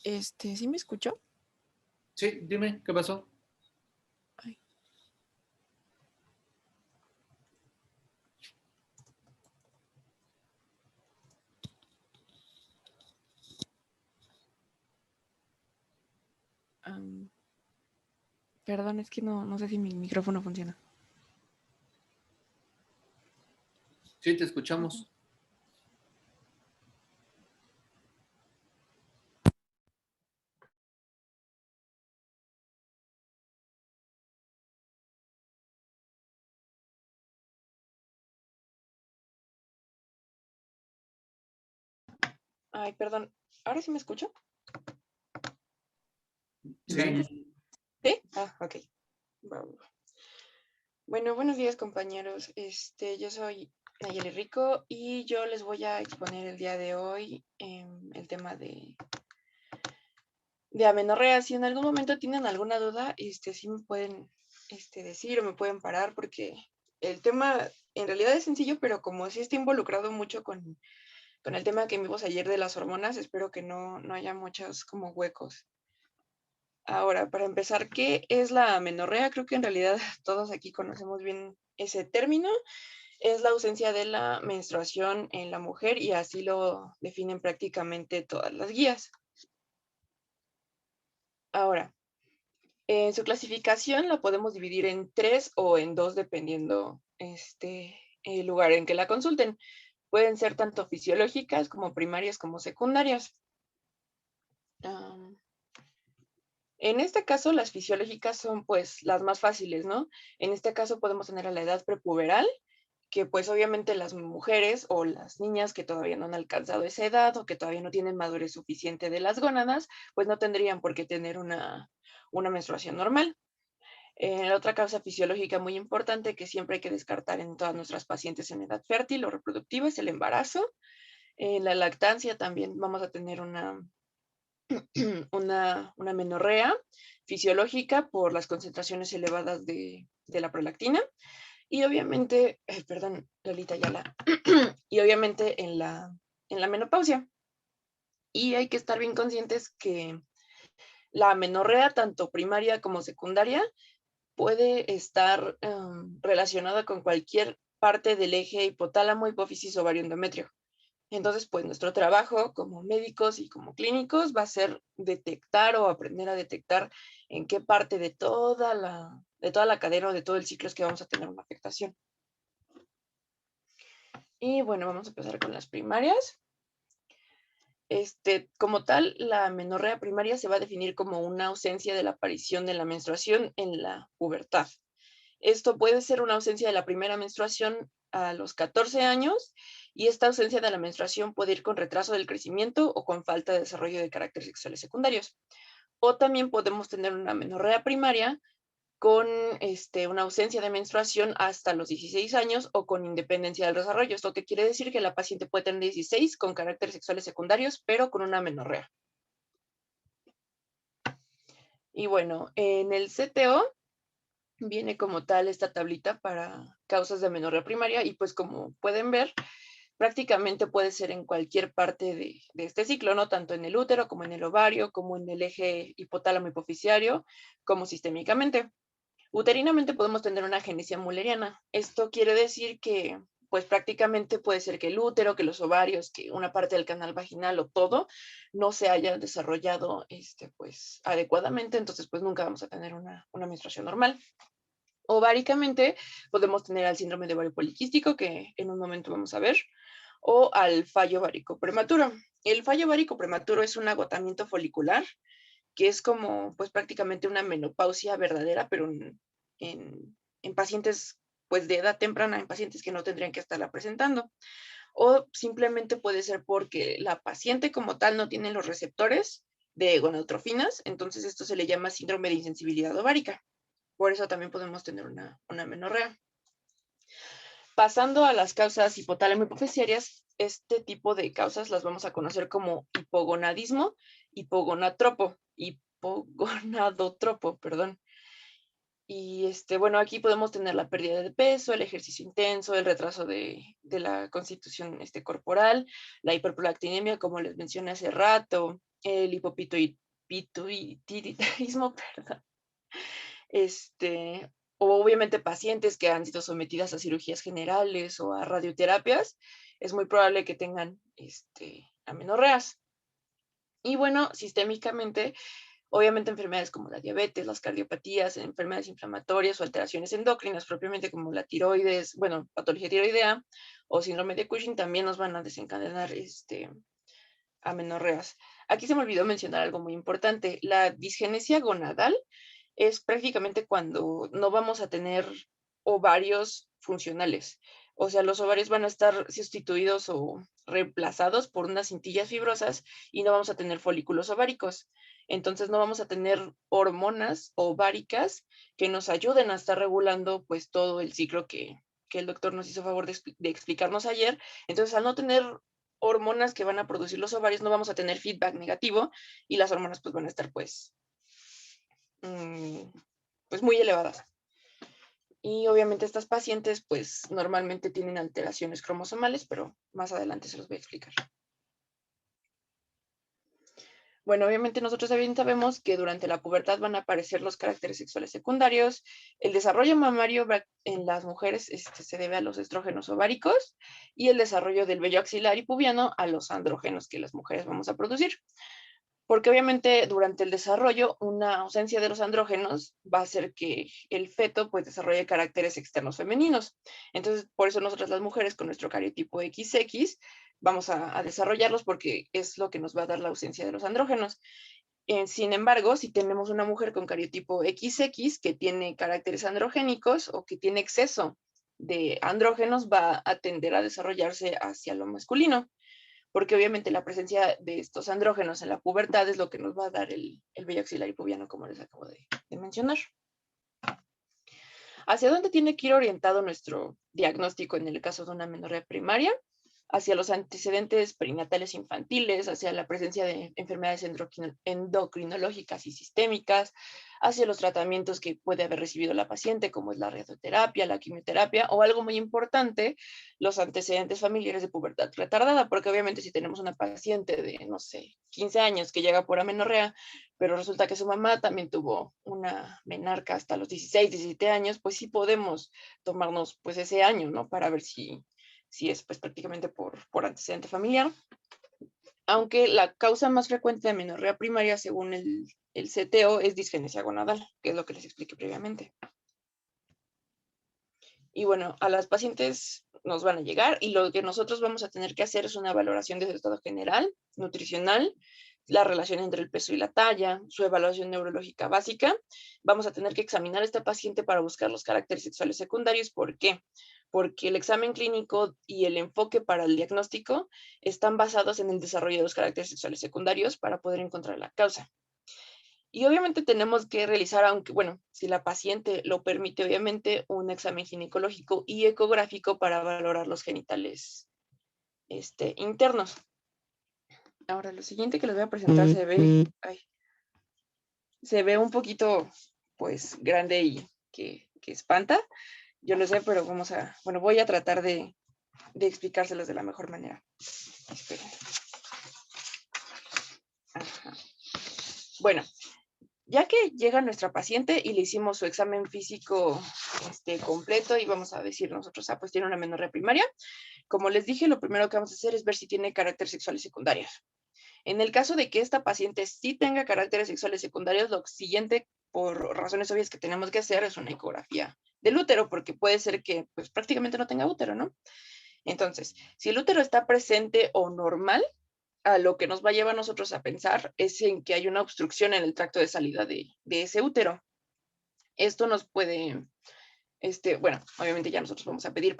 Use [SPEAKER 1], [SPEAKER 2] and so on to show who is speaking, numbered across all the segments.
[SPEAKER 1] ¿Sí me escuchó?
[SPEAKER 2] Sí, dime, ¿qué pasó?
[SPEAKER 1] Ay, am, perdón, es que no sé si mi micrófono funciona.
[SPEAKER 2] Sí, te escuchamos.
[SPEAKER 1] Ay, perdón. ¿Ahora sí me escucho? Creo que
[SPEAKER 2] Sí,
[SPEAKER 1] sí. Ok. Bueno, buenos días, compañeros. Yo soy Nayeli Rico y yo les voy a exponer el día de hoy el tema de amenorrea. Si en algún momento tienen alguna duda, sí me pueden decir o me pueden parar porque el tema en realidad es sencillo, pero como sí está involucrado mucho con el tema que vimos ayer de las hormonas, espero que no haya muchos como huecos. Ahora, para empezar, ¿qué es la amenorrea? Creo que en realidad todos aquí conocemos bien ese término. Es la ausencia de la menstruación en la mujer y así lo definen prácticamente todas las guías. Ahora, en su clasificación la podemos dividir en 3 o en 2 dependiendo el lugar en que la consulten. Pueden ser tanto fisiológicas como primarias como secundarias. Um, En este caso, las fisiológicas son pues las más fáciles, ¿no? En este caso podemos tener a la edad prepuberal, que pues obviamente las mujeres o las niñas que todavía no han alcanzado esa edad o que todavía no tienen madurez suficiente de las gónadas, pues no tendrían por qué tener una menstruación normal. La otra causa fisiológica muy importante que siempre hay que descartar en todas nuestras pacientes en edad fértil o reproductiva es el embarazo. En la lactancia también vamos a tener una menorrea fisiológica por las concentraciones elevadas de la prolactina y obviamente, perdón, Lolita Yala, y obviamente en la menopausia. Y hay que estar bien conscientes que la amenorrea, tanto primaria como secundaria, puede estar relacionada con cualquier parte del eje hipotálamo, hipófisis, ovario, endometrio. Entonces, pues nuestro trabajo como médicos y como clínicos va a ser detectar o aprender a detectar en qué parte de toda la cadena o de todo el ciclo es que vamos a tener una afectación. Y bueno, vamos a empezar con las primarias. Como tal, la menorrea primaria se va a definir como una ausencia de la aparición de la menstruación en la pubertad. Esto puede ser una ausencia de la primera menstruación a los 14 años y esta ausencia de la menstruación puede ir con retraso del crecimiento o con falta de desarrollo de caracteres sexuales secundarios. O también podemos tener una menorrea primaria con una ausencia de menstruación hasta los 16 años o con independencia del desarrollo. Esto que quiere decir que la paciente puede tener 16 con caracteres sexuales secundarios, pero con una menorrea. Y bueno, en el CTO viene como tal esta tablita para causas de amenorrea primaria y pues como pueden ver, prácticamente puede ser en cualquier parte de este ciclo, ¿no? Tanto en el útero como en el ovario, como en el eje hipotálamo hipoficiario, como sistémicamente. Uterinamente podemos tener una agenesia mulleriana. Esto quiere decir que pues prácticamente puede ser que el útero, que los ovarios, que una parte del canal vaginal o todo no se haya desarrollado pues adecuadamente, entonces pues nunca vamos a tener una menstruación normal. Ováricamente podemos tener al síndrome de ovario poliquístico, que en un momento vamos a ver, o al fallo ovárico prematuro. El fallo ovárico prematuro es un agotamiento folicular, que es como pues prácticamente una menopausia verdadera, pero en pacientes pues de edad temprana, en pacientes que no tendrían que estarla presentando. O simplemente puede ser porque la paciente como tal no tiene los receptores de gonadotrofinas, entonces esto se le llama síndrome de insensibilidad ovárica. Por eso también podemos tener una menorrea. Pasando a las causas hipotálamo hipofisiarias, este tipo de causas las vamos a conocer como hipogonadismo, hipogonadotropo, perdón. Y bueno, aquí podemos tener la pérdida de peso, el ejercicio intenso, el retraso de la constitución corporal, la hiperprolactinemia, como les mencioné hace rato, el hipopituitarismo, perdón. O obviamente pacientes que han sido sometidas a cirugías generales o a radioterapias, es muy probable que tengan amenorreas. Y bueno, sistémicamente, obviamente enfermedades como la diabetes, las cardiopatías, enfermedades inflamatorias o alteraciones endocrinas, propiamente como la tiroides, bueno, patología tiroidea o síndrome de Cushing, también nos van a desencadenar amenorreas. Aquí se me olvidó mencionar algo muy importante. La disgenesia gonadal es prácticamente cuando no vamos a tener ovarios funcionales. O sea, los ovarios van a estar sustituidos o reemplazados por unas cintillas fibrosas y no vamos a tener folículos ováricos. Entonces no vamos a tener hormonas ováricas que nos ayuden a estar regulando pues todo el ciclo que el doctor nos hizo favor de explicarnos ayer. Entonces, al no tener hormonas que van a producir los ovarios, no vamos a tener feedback negativo y las hormonas pues van a estar pues muy elevadas. Y obviamente estas pacientes pues normalmente tienen alteraciones cromosomales, pero más adelante se los voy a explicar. Bueno, obviamente nosotros bien sabemos que durante la pubertad van a aparecer los caracteres sexuales secundarios. El desarrollo mamario en las mujeres se debe a los estrógenos ováricos y el desarrollo del vello axilar y pubiano a los andrógenos que las mujeres vamos a producir. Porque obviamente durante el desarrollo una ausencia de los andrógenos va a hacer que el feto pues desarrolle caracteres externos femeninos. Entonces, por eso nosotras las mujeres con nuestro cariotipo XX vamos a desarrollarlos porque es lo que nos va a dar la ausencia de los andrógenos. Sin embargo, si tenemos una mujer con cariotipo XX que tiene caracteres androgénicos o que tiene exceso de andrógenos, va a tender a desarrollarse hacia lo masculino, porque obviamente la presencia de estos andrógenos en la pubertad es lo que nos va a dar el vello axilar y pubiano, como les acabo de mencionar. ¿Hacia dónde tiene que ir orientado nuestro diagnóstico en el caso de una amenorrea primaria? Hacia los antecedentes perinatales infantiles, hacia la presencia de enfermedades endocrinológicas y sistémicas, hacia los tratamientos que puede haber recibido la paciente, como es la radioterapia, la quimioterapia, o algo muy importante, los antecedentes familiares de pubertad retardada, porque obviamente si tenemos una paciente de, no sé, 15 años que llega por amenorrea, pero resulta que su mamá también tuvo una menarca hasta los 16, 17 años, pues sí podemos tomarnos pues ese año, ¿no? Para ver si es pues prácticamente por antecedente familiar. Aunque la causa más frecuente de amenorrea primaria, según el CTO, es disgenesia gonadal, que es lo que les expliqué previamente. Y bueno, a las pacientes nos van a llegar y lo que nosotros vamos a tener que hacer es una valoración de su estado general, nutricional, la relación entre el peso y la talla, su evaluación neurológica básica. Vamos a tener que examinar a esta paciente para buscar los caracteres sexuales secundarios. ¿Por qué? Porque el examen clínico y el enfoque para el diagnóstico están basados en el desarrollo de los caracteres sexuales secundarios para poder encontrar la causa. Y obviamente tenemos que realizar, aunque, bueno, si la paciente lo permite, obviamente, un examen ginecológico y ecográfico para valorar los genitales internos. Ahora, lo siguiente que les voy a presentar se ve un poquito, pues, grande y que espanta. Yo lo sé, pero voy a tratar de explicárselos de la mejor manera. Esperen. Ajá. Bueno, ya que llega nuestra paciente y le hicimos su examen físico completo y vamos a decir nosotros, pues tiene una amenorrea primaria, como les dije, lo primero que vamos a hacer es ver si tiene caracteres sexuales secundarios. En el caso de que esta paciente sí tenga caracteres sexuales secundarios, lo siguiente, por razones obvias que tenemos que hacer, es una ecografía del útero, porque puede ser que pues prácticamente no tenga útero, ¿no? Entonces, si el útero está presente o normal, a lo que nos va a llevar a nosotros a pensar es en que hay una obstrucción en el tracto de salida de ese útero. Esto nos puede, bueno, obviamente ya nosotros vamos a pedir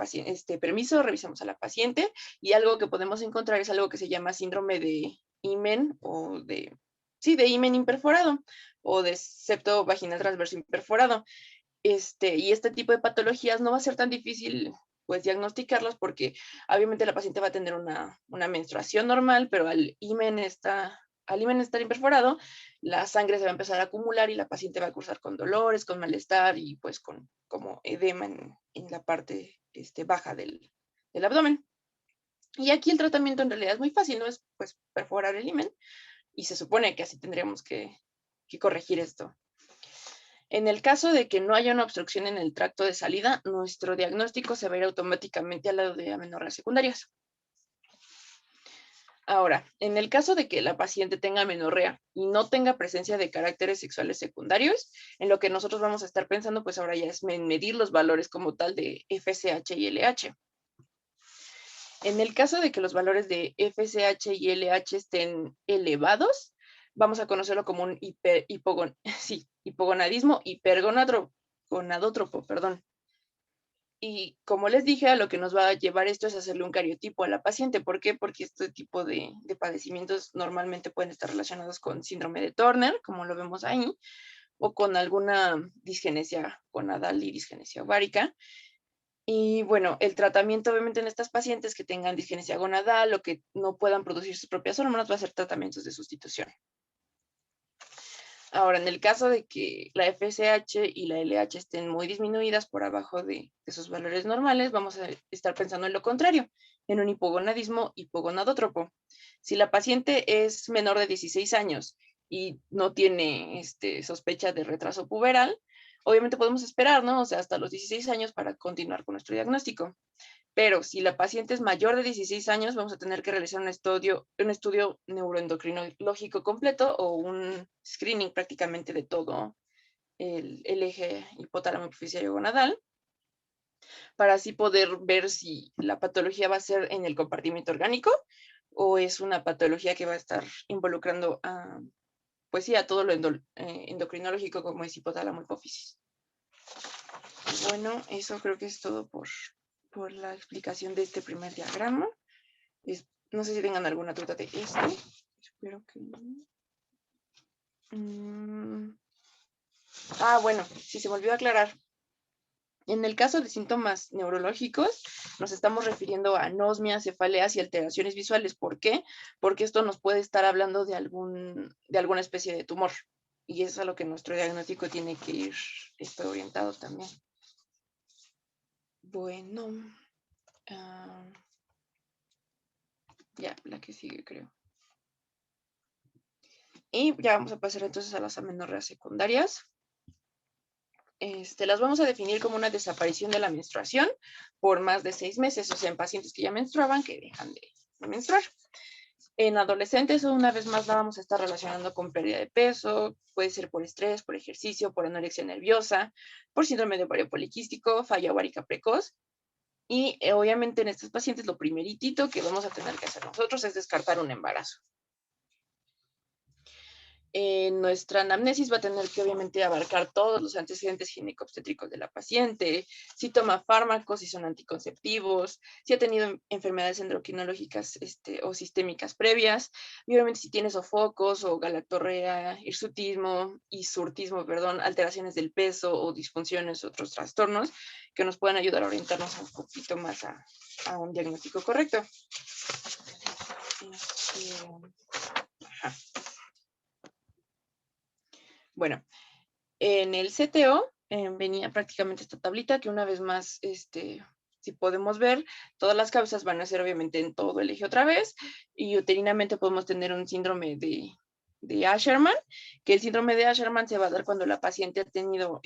[SPEAKER 1] permiso, revisamos a la paciente y algo que podemos encontrar es algo que se llama síndrome de himen o de himen imperforado o de septo vaginal transverso imperforado. Y este tipo de patologías no va a ser tan difícil pues diagnosticarlos porque obviamente la paciente va a tener una menstruación normal, pero al himen estar imperforado, la sangre se va a empezar a acumular y la paciente va a cursar con dolores, con malestar y pues con como edema en la parte baja del abdomen. Y aquí el tratamiento en realidad es muy fácil, ¿no? Es pues perforar el himen y se supone que así tendríamos que corregir esto. En el caso de que no haya una obstrucción en el tracto de salida, nuestro diagnóstico se va a ir automáticamente al lado de amenorreas secundarias. Ahora, en el caso de que la paciente tenga amenorrea y no tenga presencia de caracteres sexuales secundarios, en lo que nosotros vamos a estar pensando, pues ahora ya es medir los valores como tal de FSH y LH. En el caso de que los valores de FSH y LH estén elevados, vamos a conocerlo como un hipogonadismo hipergonadótropo, perdón. Y como les dije, a lo que nos va a llevar esto es hacerle un cariotipo a la paciente. ¿Por qué? Porque este tipo de padecimientos normalmente pueden estar relacionados con síndrome de Turner, como lo vemos ahí, o con alguna disgenesia gonadal y disgenesia ovárica. Y bueno, el tratamiento obviamente en estas pacientes que tengan disgenesia gonadal o que no puedan producir sus propias hormonas va a ser tratamientos de sustitución. Ahora, en el caso de que la FSH y la LH estén muy disminuidas por abajo de sus valores normales, vamos a estar pensando en lo contrario, en un hipogonadismo hipogonadótropo. Si la paciente es menor de 16 años y no tiene sospecha de retraso puberal, obviamente podemos esperar, ¿no? O sea, hasta los 16 años para continuar con nuestro diagnóstico. Pero si la paciente es mayor de 16 años, vamos a tener que realizar un estudio neuroendocrinológico completo o un screening prácticamente de todo el eje hipotálamo hipofisario gonadal, para así poder ver si la patología va a ser en el compartimento orgánico o es una patología que va a estar involucrando a, pues sí, a todo lo endocrinológico como es hipotálamo hipófisis. Bueno, eso creo que es todo por la explicación de este primer diagrama. No sé si tengan alguna duda de este. Espero que no. Bueno, si se me olvidó aclarar. En el caso de síntomas neurológicos, nos estamos refiriendo a anosmia, cefaleas y alteraciones visuales. ¿Por qué? Porque esto nos puede estar hablando de alguna especie de tumor. Y eso es a lo que nuestro diagnóstico tiene que ir orientado también. Bueno. Ya, la que sigue, creo. Y ya vamos a pasar entonces a las amenorreas secundarias. Las vamos a definir como una desaparición de la menstruación por más de 6 meses, o sea, en pacientes que ya menstruaban, que dejan de menstruar. En adolescentes, una vez más, la vamos a estar relacionando con pérdida de peso, puede ser por estrés, por ejercicio, por anorexia nerviosa, por síndrome de ovario poliquístico, falla ovárica precoz. Y obviamente en estos pacientes lo primeritito que vamos a tener que hacer nosotros es descartar un embarazo. Nuestra anamnesis va a tener que obviamente abarcar todos los antecedentes gineco-obstétricos de la paciente, si toma fármacos, si son anticonceptivos, si ha tenido enfermedades endocrinológicas o sistémicas previas, y obviamente si tiene sofocos o galactorrea, hirsutismo, alteraciones del peso o disfunciones, otros trastornos que nos puedan ayudar a orientarnos un poquito más a un diagnóstico correcto. Bueno, en el CTO venía prácticamente esta tablita que una vez más, si podemos ver, todas las causas van a ser obviamente en todo el eje otra vez, y uterinamente podemos tener un síndrome de Asherman, que el síndrome de Asherman se va a dar cuando la paciente ha tenido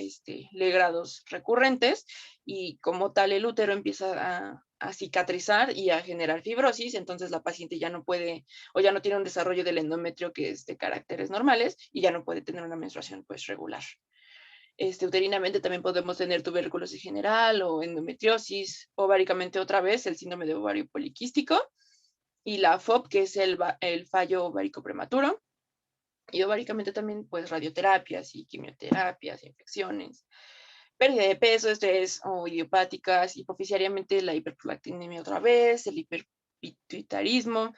[SPEAKER 1] legrados recurrentes y como tal el útero empieza a cicatrizar y a generar fibrosis, entonces la paciente ya no puede o ya no tiene un desarrollo del endometrio que es de caracteres normales y ya no puede tener una menstruación pues regular. Uterinamente también podemos tener tuberculosis general o endometriosis, ováricamente otra vez el síndrome de ovario poliquístico y la FOP, que es el fallo ovárico prematuro, y ováricamente también pues radioterapias y quimioterapias, infecciones, pérdida de peso, estrés o idiopáticas, hipofisiariamente la hiperprolactinemia otra vez, el hiperpituitarismo,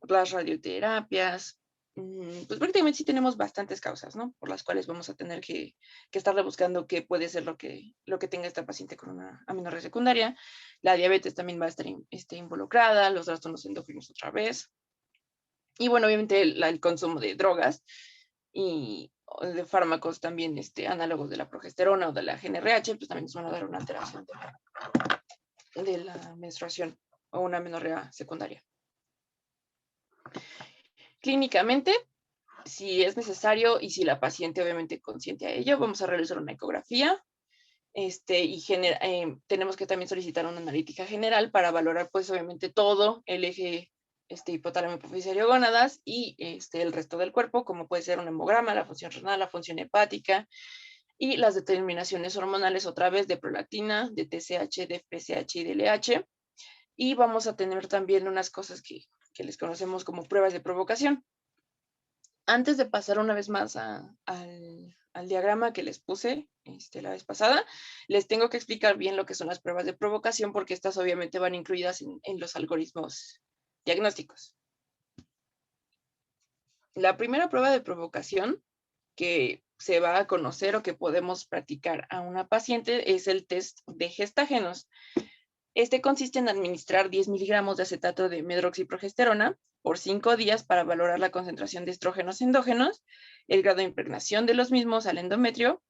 [SPEAKER 1] las radioterapias, pues prácticamente sí tenemos bastantes causas, ¿no? Por las cuales vamos a tener que estarle buscando qué puede ser lo que tenga esta paciente con una amenorrea secundaria. La diabetes también va a estar involucrada, los trastornos endocrinos otra vez. Y bueno, obviamente el consumo de drogas y de fármacos también análogos de la progesterona o de la GnRH, pues también nos van a dar una alteración de la menstruación o una amenorrea secundaria. Clínicamente, si es necesario y si la paciente obviamente consciente a ello, vamos a realizar una ecografía. Y tenemos que también solicitar una analítica general para valorar, pues, obviamente todo el eje hipotálamo hipofisario gónadas y el resto del cuerpo, como puede ser un hemograma, la función renal, la función hepática y las determinaciones hormonales otra vez de prolactina, de TSH, de FSH y de LH. Y vamos a tener también unas cosas que les conocemos como pruebas de provocación. Antes de pasar una vez más al diagrama que les puse la vez pasada, les tengo que explicar bien lo que son las pruebas de provocación, porque estas obviamente van incluidas en los algoritmos diagnósticos. La primera prueba de provocación que se va a conocer o que podemos practicar a una paciente es el test de gestágenos. Este consiste en administrar 10 miligramos de acetato de medroxiprogesterona por 5 días para valorar la concentración de estrógenos endógenos, el grado de impregnación de los mismos al endometrio,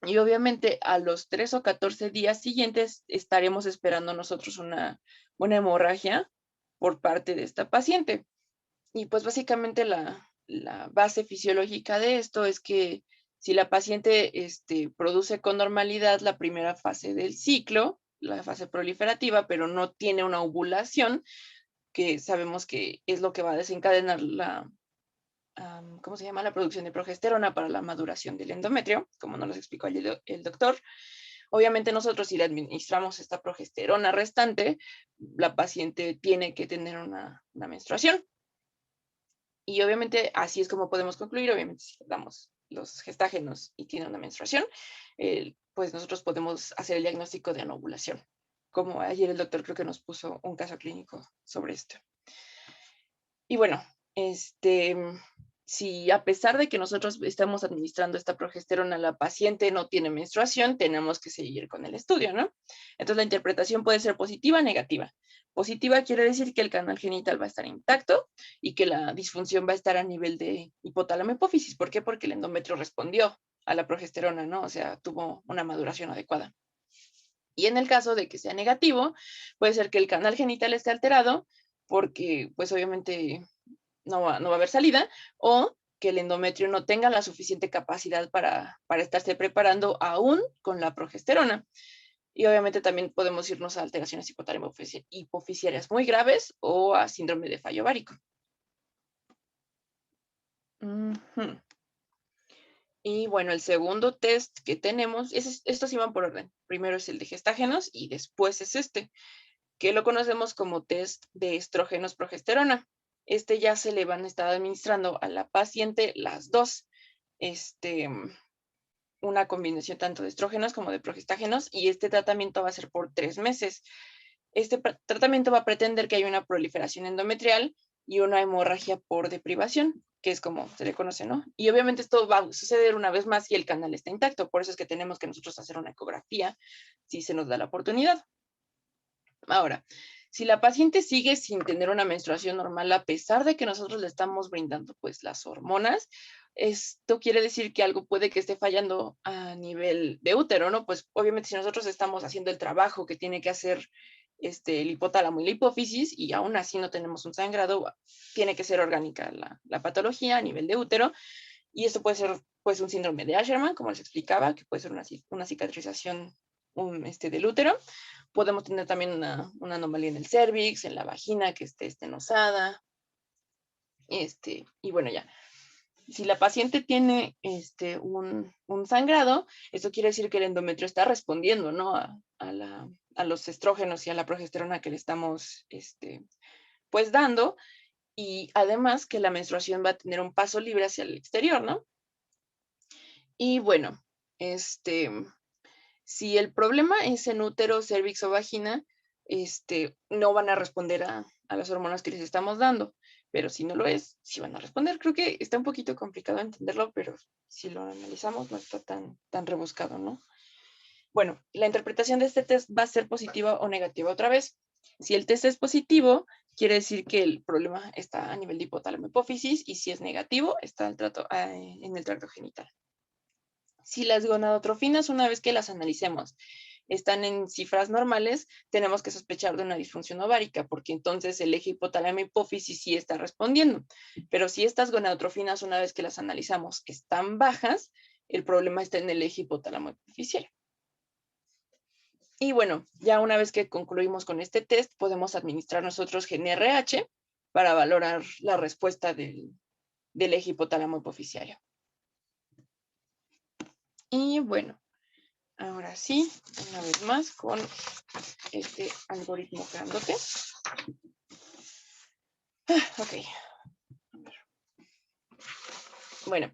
[SPEAKER 1] y obviamente a los 3 o 14 días siguientes estaremos esperando nosotros una hemorragia por parte de esta paciente. Y pues básicamente la base fisiológica de esto es que si la paciente produce con normalidad la primera fase del ciclo, la fase proliferativa, pero no tiene una ovulación, que sabemos que es lo que va a desencadenar ¿cómo se llama? La producción de progesterona para la maduración del endometrio, como nos lo explicó el doctor. Obviamente nosotros, si le administramos esta progesterona restante, la paciente tiene que tener una menstruación. Y obviamente así es como podemos concluir. Obviamente si damos los gestágenos y tiene una menstruación, pues nosotros podemos hacer el diagnóstico de anovulación. Como ayer el doctor creo que nos puso un caso clínico sobre esto. Y bueno, si a pesar de que nosotros estamos administrando esta progesterona, la paciente no tiene menstruación, tenemos que seguir con el estudio, ¿no? Entonces la interpretación puede ser positiva o negativa. Positiva quiere decir que el canal genital va a estar intacto y que la disfunción va a estar a nivel de hipotálamo hipófisis. ¿Por qué? Porque el endometrio respondió a la progesterona, ¿no? O sea, tuvo una maduración adecuada. Y en el caso de que sea negativo, puede ser que el canal genital esté alterado porque, pues obviamente, no va a haber salida, o que el endometrio no tenga la suficiente capacidad para estarse preparando aún con la progesterona. Y obviamente también podemos irnos a alteraciones hipofisiarias muy graves o a síndrome de fallo ovárico. Y bueno, el segundo test que tenemos, estos iban por orden. Primero es el de gestágenos y después es que lo conocemos como test de estrógenos progesterona. Ya se le van a estar administrando a la paciente las dos, una combinación tanto de estrógenos como de progestágenos, y este tratamiento va a ser por 3 meses. Este tratamiento va a pretender que haya una proliferación endometrial y una hemorragia por deprivación, que es como se le conoce, ¿no? Y obviamente esto va a suceder una vez más si el canal está intacto, por eso es que tenemos que nosotros hacer una ecografía si se nos da la oportunidad. Ahora, si la paciente sigue sin tener una menstruación normal, a pesar de que nosotros le estamos brindando pues las hormonas, esto quiere decir que algo puede que esté fallando a nivel de útero, ¿no? Pues obviamente si nosotros estamos haciendo el trabajo que tiene que hacer el hipotálamo y la hipófisis y aún así no tenemos un sangrado, tiene que ser orgánica la patología a nivel de útero, y esto puede ser pues un síndrome de Asherman, como les explicaba, que puede ser una cicatrización del útero. Podemos tener también una anomalía en el cervix, en la vagina que esté estenosada. Y bueno, ya. Si la paciente tiene un sangrado, esto quiere decir que el endometrio está respondiendo, ¿no? A los estrógenos y a la progesterona que le estamos pues dando, y además que la menstruación va a tener un paso libre hacia el exterior, ¿no? Y bueno, si el problema es en útero, cervix o vagina, no van a responder a las hormonas que les estamos dando, pero si no lo es, sí van a responder. Creo que está un poquito complicado entenderlo, pero si lo analizamos no está tan rebuscado, ¿no? Bueno, la interpretación de este test va a ser positiva o negativa otra vez. Si el test es positivo, quiere decir que el problema está a nivel de hipotálamo hipófisis, y si es negativo, está en el tracto genital. Si las gonadotrofinas, una vez que las analicemos están en cifras normales, tenemos que sospechar de una disfunción ovárica, porque entonces el eje hipotálamo hipófisis sí está respondiendo. Pero si estas gonadotrofinas, una vez que las analizamos, están bajas, el problema está en el eje hipotálamo hipoficiario. Y bueno, ya una vez que concluimos con este test, podemos administrar nosotros GNRH para valorar la respuesta del eje hipotálamo hipoficiario. Y bueno, ahora sí, una vez más con este algoritmo grandote. Ok. Bueno,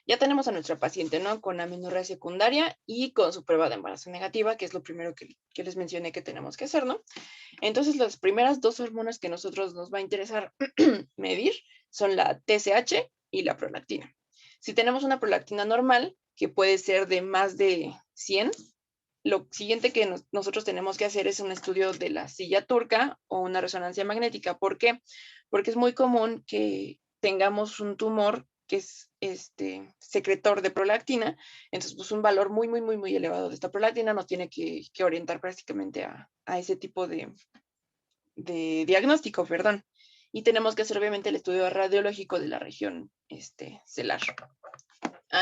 [SPEAKER 1] ya tenemos a nuestra paciente, ¿no? Con amenorrea secundaria y con su prueba de embarazo negativa, que es lo primero que les mencioné que tenemos que hacer, ¿no? Entonces, las primeras dos hormonas que nosotros nos va a interesar medir son la TSH y la prolactina. Si tenemos una prolactina normal, que puede ser de más de 100, lo siguiente que nosotros tenemos que hacer es un estudio de la silla turca o una resonancia magnética. ¿Por qué? Porque es muy común que tengamos un tumor que es secretor de prolactina, entonces pues un valor muy, muy, muy, muy elevado de esta prolactina nos tiene que orientar prácticamente a ese tipo de diagnóstico, perdón. Y tenemos que hacer obviamente el estudio radiológico de la región celar.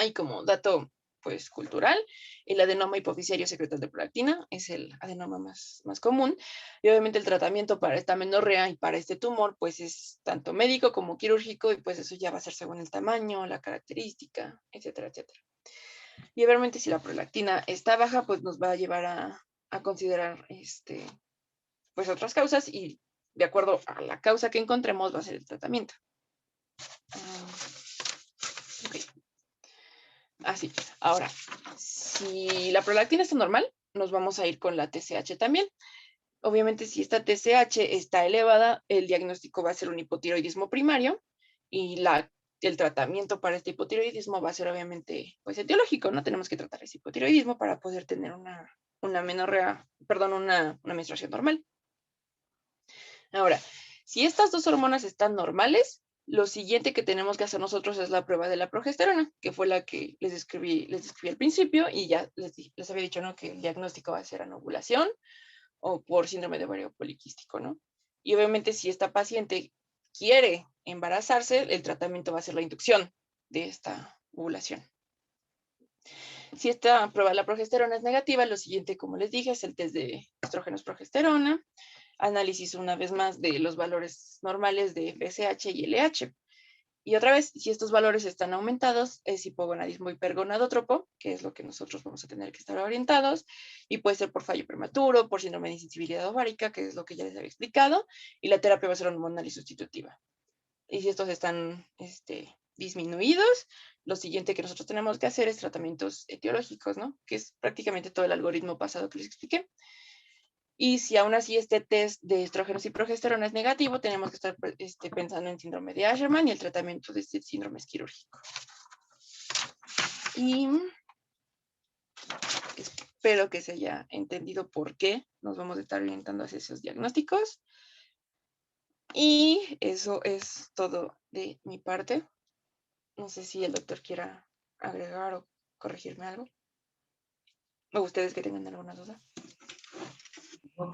[SPEAKER 1] Y como dato pues cultural, el adenoma hipoficiario secretor de prolactina es el adenoma más común, y obviamente el tratamiento para esta amenorrea y para este tumor pues es tanto médico como quirúrgico, y pues eso ya va a ser según el tamaño, la característica, etcétera, etcétera. Y obviamente si la prolactina está baja, pues nos va a llevar a considerar pues otras causas, y de acuerdo a la causa que encontremos va a ser el tratamiento. Ok. Así. Ahora, si la prolactina está normal, nos vamos a ir con la TSH también. Obviamente, si esta TSH está elevada, el diagnóstico va a ser un hipotiroidismo primario, y el tratamiento para este hipotiroidismo va a ser obviamente pues etiológico, ¿no? Tenemos que tratar ese hipotiroidismo para poder tener una menstruación normal. Ahora, si estas dos hormonas están normales, lo siguiente que tenemos que hacer nosotros es la prueba de la progesterona, que fue la que les describí al principio, y ya les había dicho, ¿no? Que el diagnóstico va a ser anovulación o por síndrome de ovario poliquístico, ¿no? Y obviamente si esta paciente quiere embarazarse, el tratamiento va a ser la inducción de esta ovulación. Si esta prueba de la progesterona es negativa, lo siguiente, como les dije, es el test de estrógenos progesterona, análisis una vez más de los valores normales de FSH y LH. Y otra vez, si estos valores están aumentados, es hipogonadismo hipergonadótropo, que es lo que nosotros vamos a tener que estar orientados, y puede ser por fallo prematuro, por síndrome de insensibilidad ovárica, que es lo que ya les había explicado, y la terapia va a ser hormonal y sustitutiva. Y si estos están disminuidos, lo siguiente que nosotros tenemos que hacer es tratamientos etiológicos, ¿no? Que es prácticamente todo el algoritmo pasado que les expliqué. Y si aún así este test de estrógenos y progesterona es negativo, tenemos que estar pensando en síndrome de Asherman, y el tratamiento de este síndrome es quirúrgico. Y espero que se haya entendido por qué nos vamos a estar orientando hacia esos diagnósticos. Y eso es todo de mi parte. No sé si el doctor quiera agregar o corregirme algo. O ustedes que tengan alguna duda.
[SPEAKER 2] Una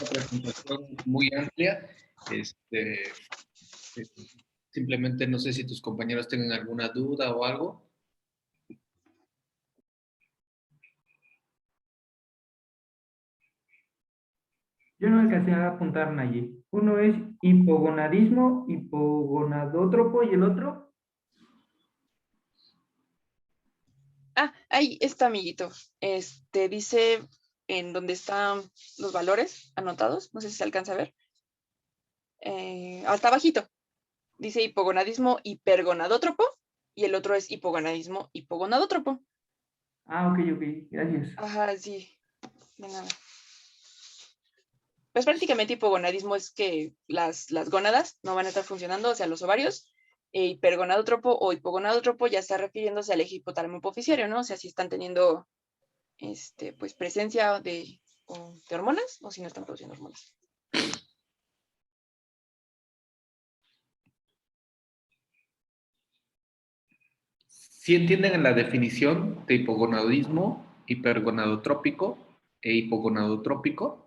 [SPEAKER 2] presentación muy amplia. Simplemente no sé si tus compañeros tienen alguna duda o algo.
[SPEAKER 3] Yo no alcancé a apuntar, Nayi. Uno es hipogonadismo, hipogonadótropo, y el otro.
[SPEAKER 1] Ahí está, amiguito. Dice en donde están los valores anotados. No sé si se alcanza a ver. Hasta abajito. Dice hipogonadismo hipergonadótropo, y el otro es hipogonadismo hipogonadótropo.
[SPEAKER 3] Ok, gracias.
[SPEAKER 1] Ajá, sí. De nada. Pues prácticamente hipogonadismo es que las gónadas no van a estar funcionando, o sea, los ovarios. Hipergonadótropo o hipogonadótropo ya está refiriéndose al eje hipotálamo hipoficiario, ¿no? O sea, si están teniendo pues presencia de hormonas, o si no están produciendo hormonas.
[SPEAKER 2] ¿Sí entienden la definición de hipogonadismo? hipergonadotrópico e hipogonadotrópico.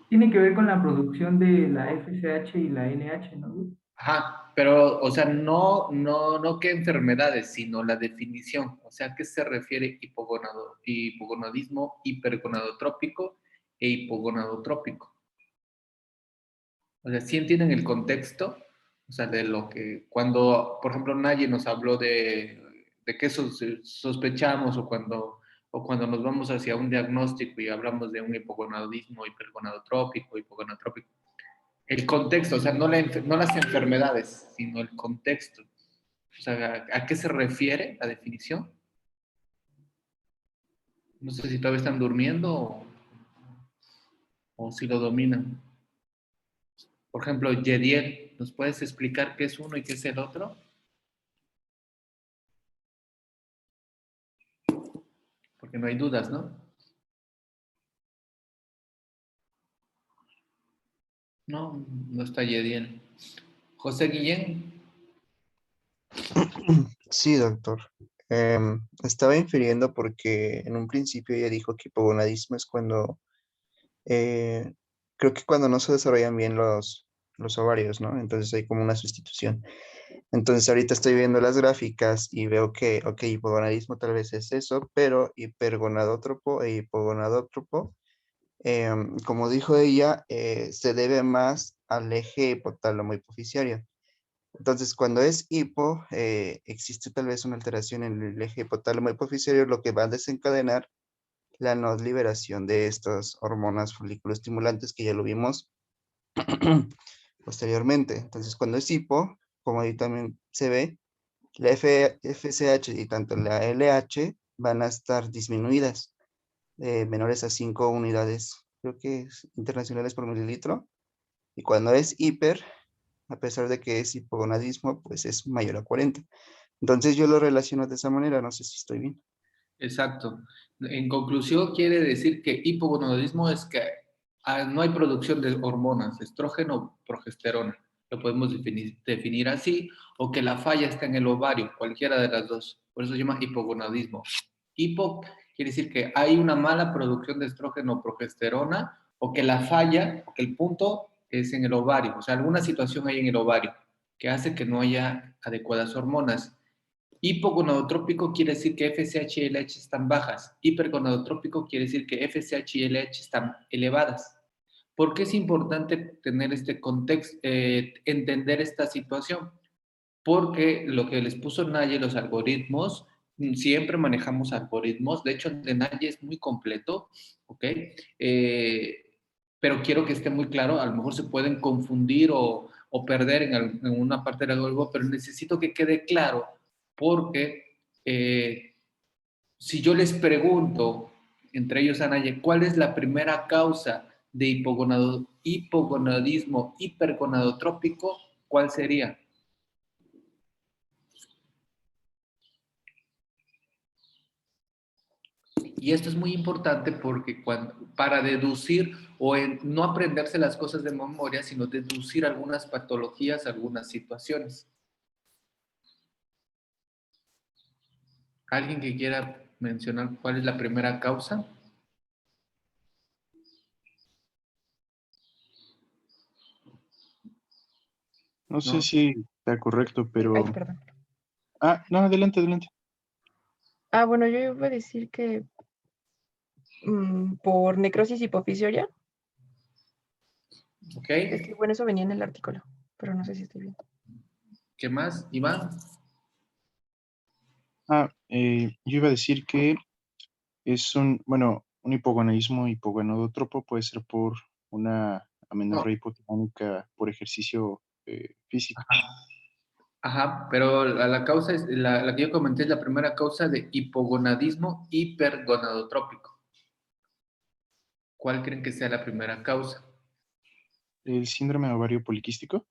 [SPEAKER 3] Tiene que ver con la producción de la FSH y la LH, ¿no?
[SPEAKER 2] Ajá, pero, o sea, no qué enfermedades, sino la definición. O sea, ¿a qué se refiere hipogonadismo hipergonadotrópico e hipogonadotrópico? O sea, ¿sí entienden el contexto? O sea, de lo que, cuando, por ejemplo, Naye nos habló de qué sospechamos o cuando nos vamos hacia un diagnóstico y hablamos de un hipogonadismo hipergonadotrópico, hipogonadotrópico. El contexto, o sea, no las enfermedades, sino el contexto. O sea, ¿a qué se refiere la definición? No sé si todavía están durmiendo o si lo dominan. Por ejemplo, Yediel, ¿nos puedes explicar qué es uno y qué es el otro? Porque no hay dudas, ¿no? No, no está Yediel. José Guillén.
[SPEAKER 4] Sí, doctor. Estaba infiriendo porque en un principio ella dijo que hipogonadismo es cuando, eh, creo que cuando no se desarrollan bien los ovarios, ¿no? Entonces hay como una sustitución. Entonces ahorita estoy viendo las gráficas y veo que, ok, hipogonadismo tal vez es eso, pero hipergonadótropo e hipogonadótropo, como dijo ella, se debe más al eje hipotálamo hipoficiario. Entonces, cuando es hipo, existe tal vez una alteración en el eje hipotálamo hipoficiario, lo que va a desencadenar la no liberación de estas hormonas folículo-estimulantes que ya lo vimos posteriormente. Entonces, cuando es hipo, como ahí también se ve, la FSH y tanto la LH van a estar disminuidas, menores a 5 unidades, creo que es internacionales por mililitro. Y cuando es hiper, a pesar de que es hipogonadismo, pues es mayor a 40. Entonces yo lo relaciono de esa manera, no sé si estoy bien.
[SPEAKER 2] Exacto. En conclusión, quiere decir que hipogonadismo es que no hay producción de hormonas, estrógeno o progesterona. Lo podemos definir así, o que la falla está en el ovario, cualquiera de las dos. Por eso se llama hipogonadismo. Hipo quiere decir que hay una mala producción de estrógeno o progesterona, o que la falla, o que el punto es en el ovario. O sea, alguna situación hay en el ovario que hace que no haya adecuadas hormonas. Hipogonadotrópico quiere decir que FSH y LH están bajas. Hipergonadotrópico quiere decir que FSH y LH están elevadas. ¿Por qué es importante tener este contexto, entender esta situación? Porque lo que les puso Naye, los algoritmos, siempre manejamos algoritmos. De hecho, el de Naye es muy completo, ¿ok? Pero quiero que esté muy claro. A lo mejor se pueden confundir o perder en una parte del algoritmo, pero necesito que quede claro porque si yo les pregunto, entre ellos a Naye, ¿cuál es la primera causa de hipogonadismo hipergonadotrópico? ¿Cuál sería? Y esto es muy importante porque para deducir no aprenderse las cosas de memoria, sino deducir algunas patologías, algunas situaciones. ¿Alguien que quiera mencionar cuál es la primera causa?
[SPEAKER 5] No sé
[SPEAKER 2] ¿No?
[SPEAKER 5] si está correcto, pero...
[SPEAKER 6] Ay, perdón.
[SPEAKER 5] Ah, no, adelante, adelante.
[SPEAKER 6] Bueno, yo iba a decir que por necrosis hipofisiaria.
[SPEAKER 2] ¿Ok?
[SPEAKER 6] Es que bueno, eso venía en el artículo, pero no sé si estoy bien.
[SPEAKER 2] ¿Qué más, Iván?
[SPEAKER 5] Yo iba a decir que es un hipogonadismo hipogonadótropo puede ser por una
[SPEAKER 2] No.
[SPEAKER 5] amenorrea hipotalámica por ejercicio físico.
[SPEAKER 2] Ajá, pero la causa es, la que yo comenté es la primera causa de hipogonadismo hipergonadotrópico. ¿Cuál creen que sea la primera causa?
[SPEAKER 5] El síndrome de ovario poliquístico.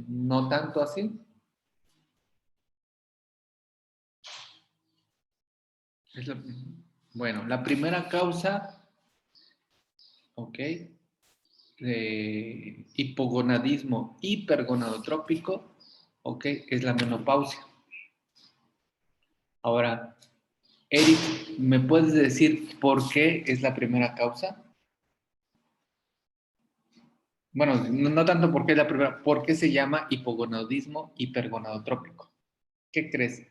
[SPEAKER 2] No tanto así. Es bueno, la primera causa, ok, hipogonadismo hipergonadotrópico, ¿ok? Es la menopausia. Ahora, Eric, ¿me puedes decir por qué es la primera causa? Bueno, no tanto por qué es la primera, ¿por qué se llama hipogonadismo hipergonadotrópico? ¿Qué crees?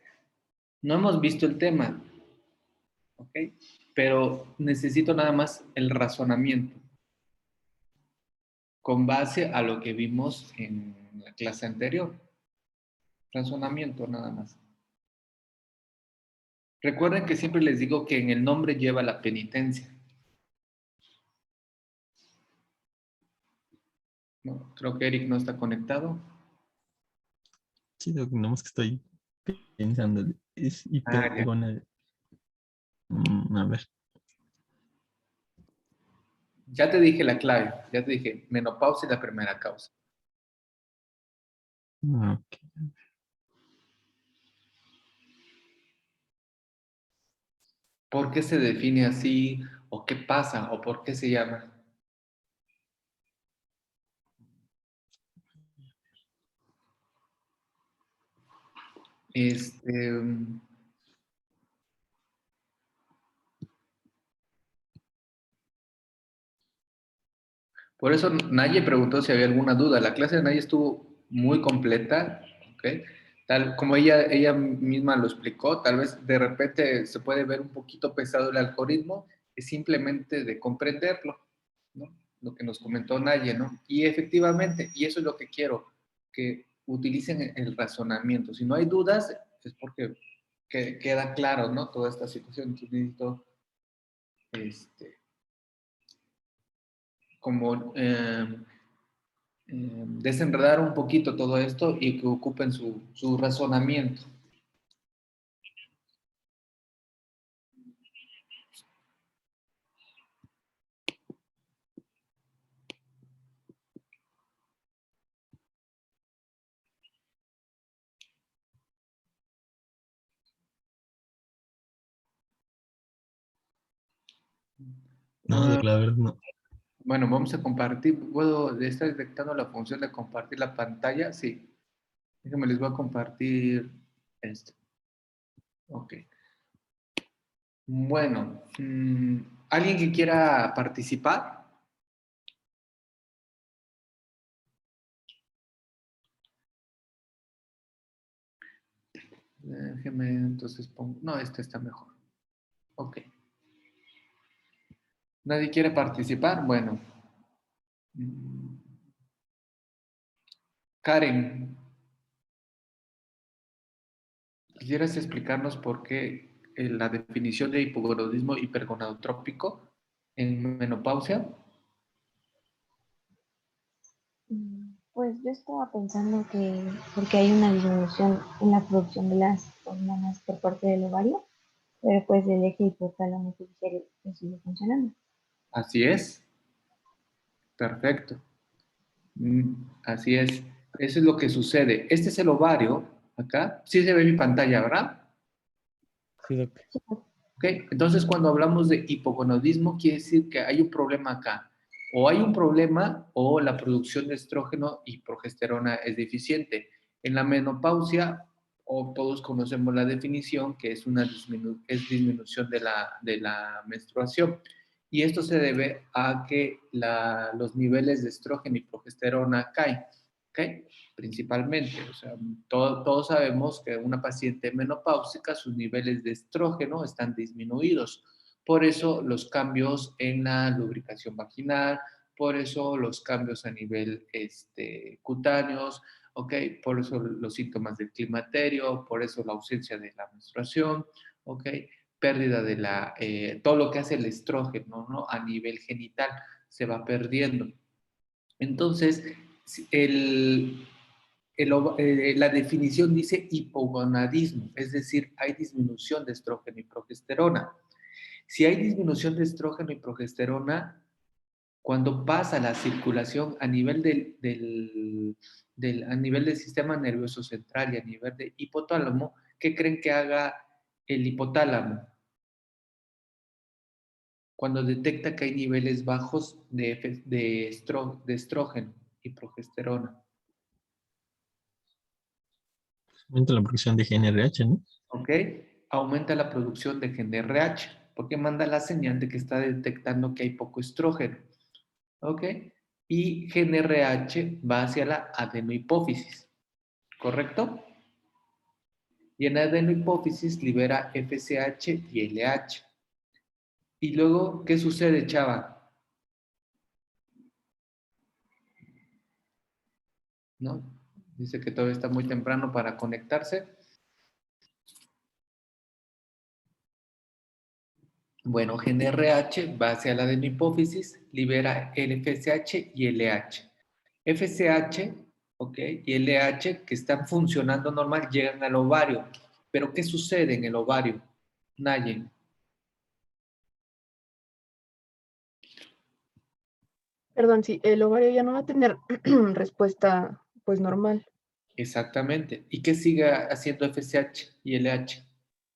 [SPEAKER 2] No hemos visto el tema, ¿ok? Pero necesito nada más el razonamiento con base a lo que vimos en la clase anterior. Razonamiento nada más. Recuerden que siempre les digo que en el nombre lleva la penitencia. No, creo que Eric no está conectado.
[SPEAKER 7] Sí, Doc, nomás que estoy pensando. Es
[SPEAKER 2] Ya.
[SPEAKER 7] hipogonal. A ver.
[SPEAKER 2] Ya te dije la clave. Ya te dije, menopausia es la primera causa.
[SPEAKER 7] Ok.
[SPEAKER 2] ¿Por qué se define así? ¿O qué pasa? ¿O por qué se llama? Por eso Naye preguntó si había alguna duda. La clase de Naye estuvo muy completa, ¿ok? Tal como ella misma lo explicó, tal vez de repente se puede ver un poquito pesado el algoritmo, es simplemente de comprenderlo, ¿no? Lo que nos comentó Naye, ¿no? Y efectivamente, y eso es lo que quiero, que utilicen el razonamiento. Si no hay dudas, es porque queda claro, ¿no? Toda esta situación. Entonces necesito, como desenredar un poquito todo esto y que ocupen su razonamiento.
[SPEAKER 7] No, Doc, la verdad no.
[SPEAKER 2] Bueno, vamos a compartir. ¿Puedo estar detectando la función de compartir la pantalla? Sí. Déjenme, les voy a compartir esto. Ok. Bueno, ¿alguien que quiera participar? Déjenme, entonces pongo. No, este está mejor. Ok. ¿Nadie quiere participar? Bueno. Karen, ¿quisieras explicarnos por qué la definición de hipogonadismo hipergonadotrópico en menopausia?
[SPEAKER 8] Pues yo estaba pensando que porque hay una disminución en la producción de las hormonas por parte del ovario, pero pues el eje hipotálamo pituitario sigue funcionando.
[SPEAKER 2] Así es, perfecto. Así es, eso es lo que sucede. Este es el ovario, acá. Sí se ve mi pantalla, ¿verdad?
[SPEAKER 7] Sí, Doc.
[SPEAKER 2] Ok, entonces cuando hablamos de hipogonadismo, quiere decir que hay un problema acá. O hay un problema o la producción de estrógeno y progesterona es deficiente. En la menopausia, o todos conocemos la definición, que es una disminución de la menstruación. Y esto se debe a que los niveles de estrógeno y progesterona caen, ¿ok? Principalmente. O sea, todos sabemos que una paciente menopáusica, sus niveles de estrógeno están disminuidos. Por eso los cambios en la lubricación vaginal, por eso los cambios a nivel cutáneos, ¿ok? Por eso los síntomas del climaterio, por eso la ausencia de la menstruación, ¿ok? Pérdida de todo lo que hace el estrógeno, ¿no? A nivel genital se va perdiendo. Entonces, la definición dice hipogonadismo, es decir, hay disminución de estrógeno y progesterona. Si hay disminución de estrógeno y progesterona, cuando pasa la circulación a nivel a nivel del sistema nervioso central y a nivel de hipotálamo, ¿qué creen que haga el hipotálamo? Cuando detecta que hay niveles bajos de estrógeno y progesterona.
[SPEAKER 7] Aumenta la producción de GnRH, ¿no?
[SPEAKER 2] ¿Ok? Aumenta la producción de GnRH, porque manda la señal de que está detectando que hay poco estrógeno. ¿Ok? Y GnRH va hacia la adenohipófisis, ¿correcto? Y en adenohipófisis libera FSH y LH. Y luego, ¿qué sucede, chava? ¿No? Dice que todavía está muy temprano para conectarse. Bueno, GnRH va hacia la adenohipófisis, libera el FSH y LH. FSH, ¿ok? Y LH, que están funcionando normal, llegan al ovario. Pero, ¿qué sucede en el ovario? Nayen.
[SPEAKER 6] Perdón, sí, el ovario ya no va a tener respuesta pues normal.
[SPEAKER 2] Exactamente. ¿Y qué sigue haciendo FSH y LH?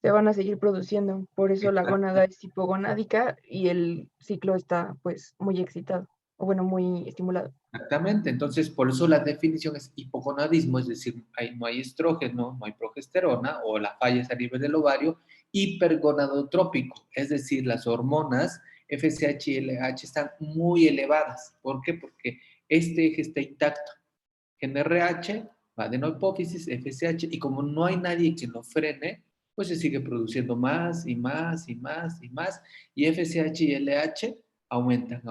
[SPEAKER 6] Se van a seguir produciendo. Por eso la
[SPEAKER 2] Exacto.
[SPEAKER 6] gónada es hipogonádica y el ciclo está pues muy excitado, o bueno, muy estimulado.
[SPEAKER 2] Exactamente, entonces por eso la definición es hipogonadismo, es decir, no hay estrógeno, no hay progesterona, o la falla es a nivel del ovario, hipergonadotrópico, es decir, las hormonas FSH y LH están muy elevadas. ¿Por qué? Porque este eje está intacto. GnRH va de hipófisis, FSH, y como no hay nadie que lo frene, pues se sigue produciendo más y más y más y más, y FSH y LH aumentan.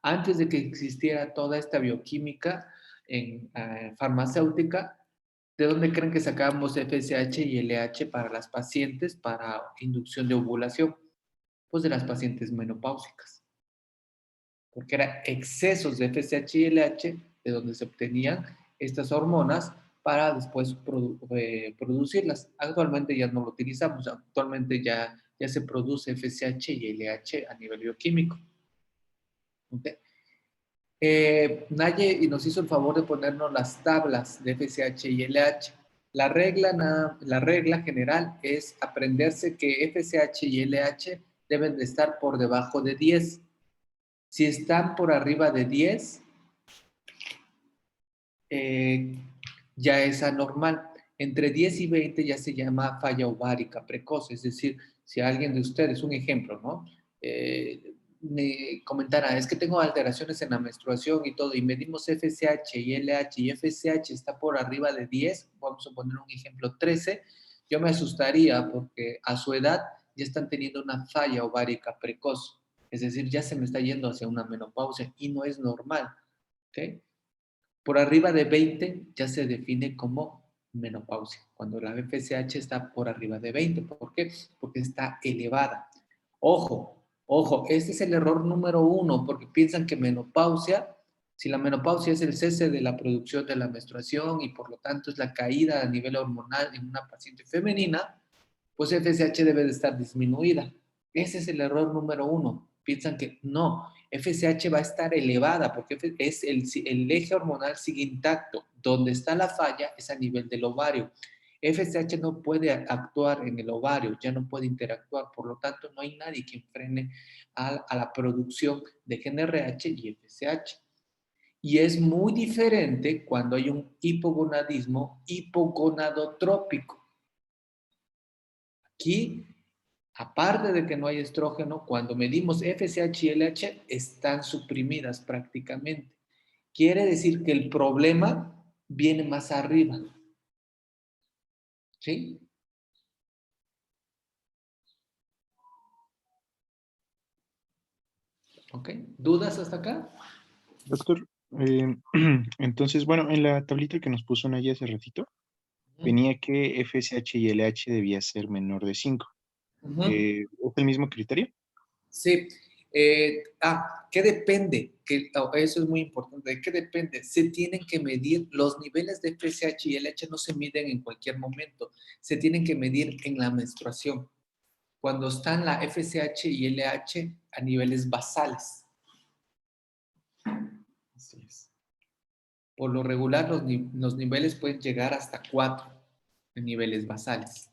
[SPEAKER 2] Antes de que existiera toda esta bioquímica farmacéutica, ¿de dónde creen que sacábamos FSH y LH para las pacientes para inducción de ovulación? Pues de las pacientes menopáusicas. Porque eran excesos de FSH y LH de donde se obtenían estas hormonas para después producirlas. Actualmente ya no lo utilizamos, actualmente ya se produce FSH y LH a nivel bioquímico. ¿Okay? Naye y nos hizo el favor de ponernos las tablas de FSH y LH. La regla general es aprenderse que FSH y LH deben de estar por debajo de 10. Si están por arriba de 10, ya es anormal. Entre 10 y 20 ya se llama falla ovárica precoz. Es decir, si alguien de ustedes, un ejemplo, ¿no? Me comentara, es que tengo alteraciones en la menstruación y todo, y medimos FSH y LH, y FSH está por arriba de 10, vamos a poner un ejemplo 13, yo me asustaría porque a su edad ya están teniendo una falla ovárica precoz. Es decir, ya se me está yendo hacia una menopausia y no es normal. ¿Ok? Por arriba de 20 ya se define como menopausia, cuando la FSH está por arriba de 20. ¿Por qué? Porque está elevada. Ojo, este es el error número 1, porque piensan que menopausia, si la menopausia es el cese de la producción de la menstruación y por lo tanto es la caída a nivel hormonal en una paciente femenina, pues FSH debe de estar disminuida. Ese es el error número 1. Piensan que no, FSH va a estar elevada porque es el eje hormonal sigue intacto. Donde está la falla es a nivel del ovario. FSH no puede actuar en el ovario, ya no puede interactuar, por lo tanto no hay nadie que frene a la producción de GnRH y FSH. Y es muy diferente cuando hay un hipogonadismo hipogonadotrópico. Aquí, aparte de que no hay estrógeno, cuando medimos FSH y LH, están suprimidas prácticamente. Quiere decir que el problema viene más arriba. ¿Sí? ¿Ok? ¿Dudas hasta acá?
[SPEAKER 5] Doctor, entonces, bueno, en la tablita que nos puso Naya hace ratito, venía que FSH y LH debía ser menor de 5. ¿Es el mismo criterio?
[SPEAKER 2] Sí. ¿Qué depende? Eso es muy importante. ¿De qué depende? Se tienen que medir los niveles de FSH y LH, no se miden en cualquier momento. Se tienen que medir en la menstruación, cuando están la FSH y LH a niveles basales. Así es. Por lo regular, los niveles pueden llegar hasta 4 en niveles basales.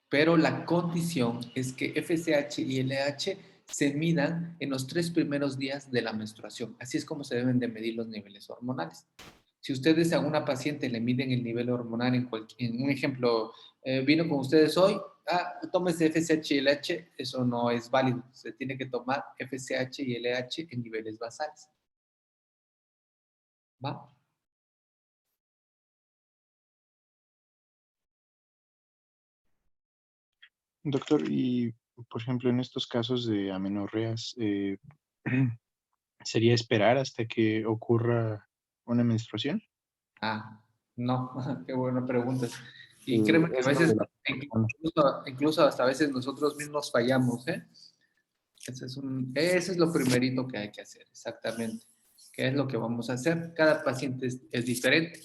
[SPEAKER 2] pero la condición es que FSH y LH se midan en los 3 primeros días de la menstruación. Así es como se deben de medir los niveles hormonales. Si ustedes a una paciente le miden el nivel hormonal en un ejemplo, vino con ustedes hoy, tómese FSH y LH, eso no es válido. Se tiene que tomar FSH y LH en niveles basales. ¿Va?
[SPEAKER 5] Doctor, y por ejemplo, en estos casos de amenorreas, ¿sería esperar hasta que ocurra una menstruación?
[SPEAKER 2] No, qué buena pregunta. Y créeme que a
[SPEAKER 5] Es lo
[SPEAKER 2] veces,
[SPEAKER 5] de la persona.
[SPEAKER 2] incluso hasta a veces nosotros mismos fallamos, ¿eh? Ese es lo primerito que hay que hacer, exactamente. ¿Qué es lo que vamos a hacer? Cada paciente es diferente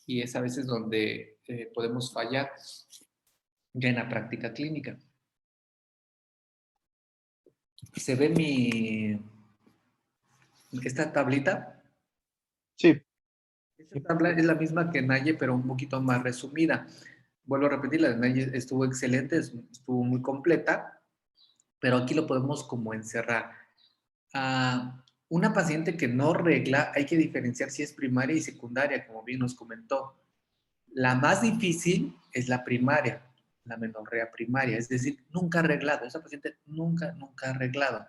[SPEAKER 2] y es a veces donde podemos fallar ya en la práctica clínica. ¿Se ve esta tablita?
[SPEAKER 5] Sí,
[SPEAKER 2] Esta tabla es la misma que Naye, pero un poquito más resumida. Vuelvo a repetir, la de Naye estuvo excelente, estuvo muy completa, pero aquí lo podemos como encerrar. Una paciente que no regla, hay que diferenciar si es primaria y secundaria, como bien nos comentó. La más difícil es la primaria, la menorrea primaria, es decir, nunca ha arreglado. Esa paciente nunca ha arreglado.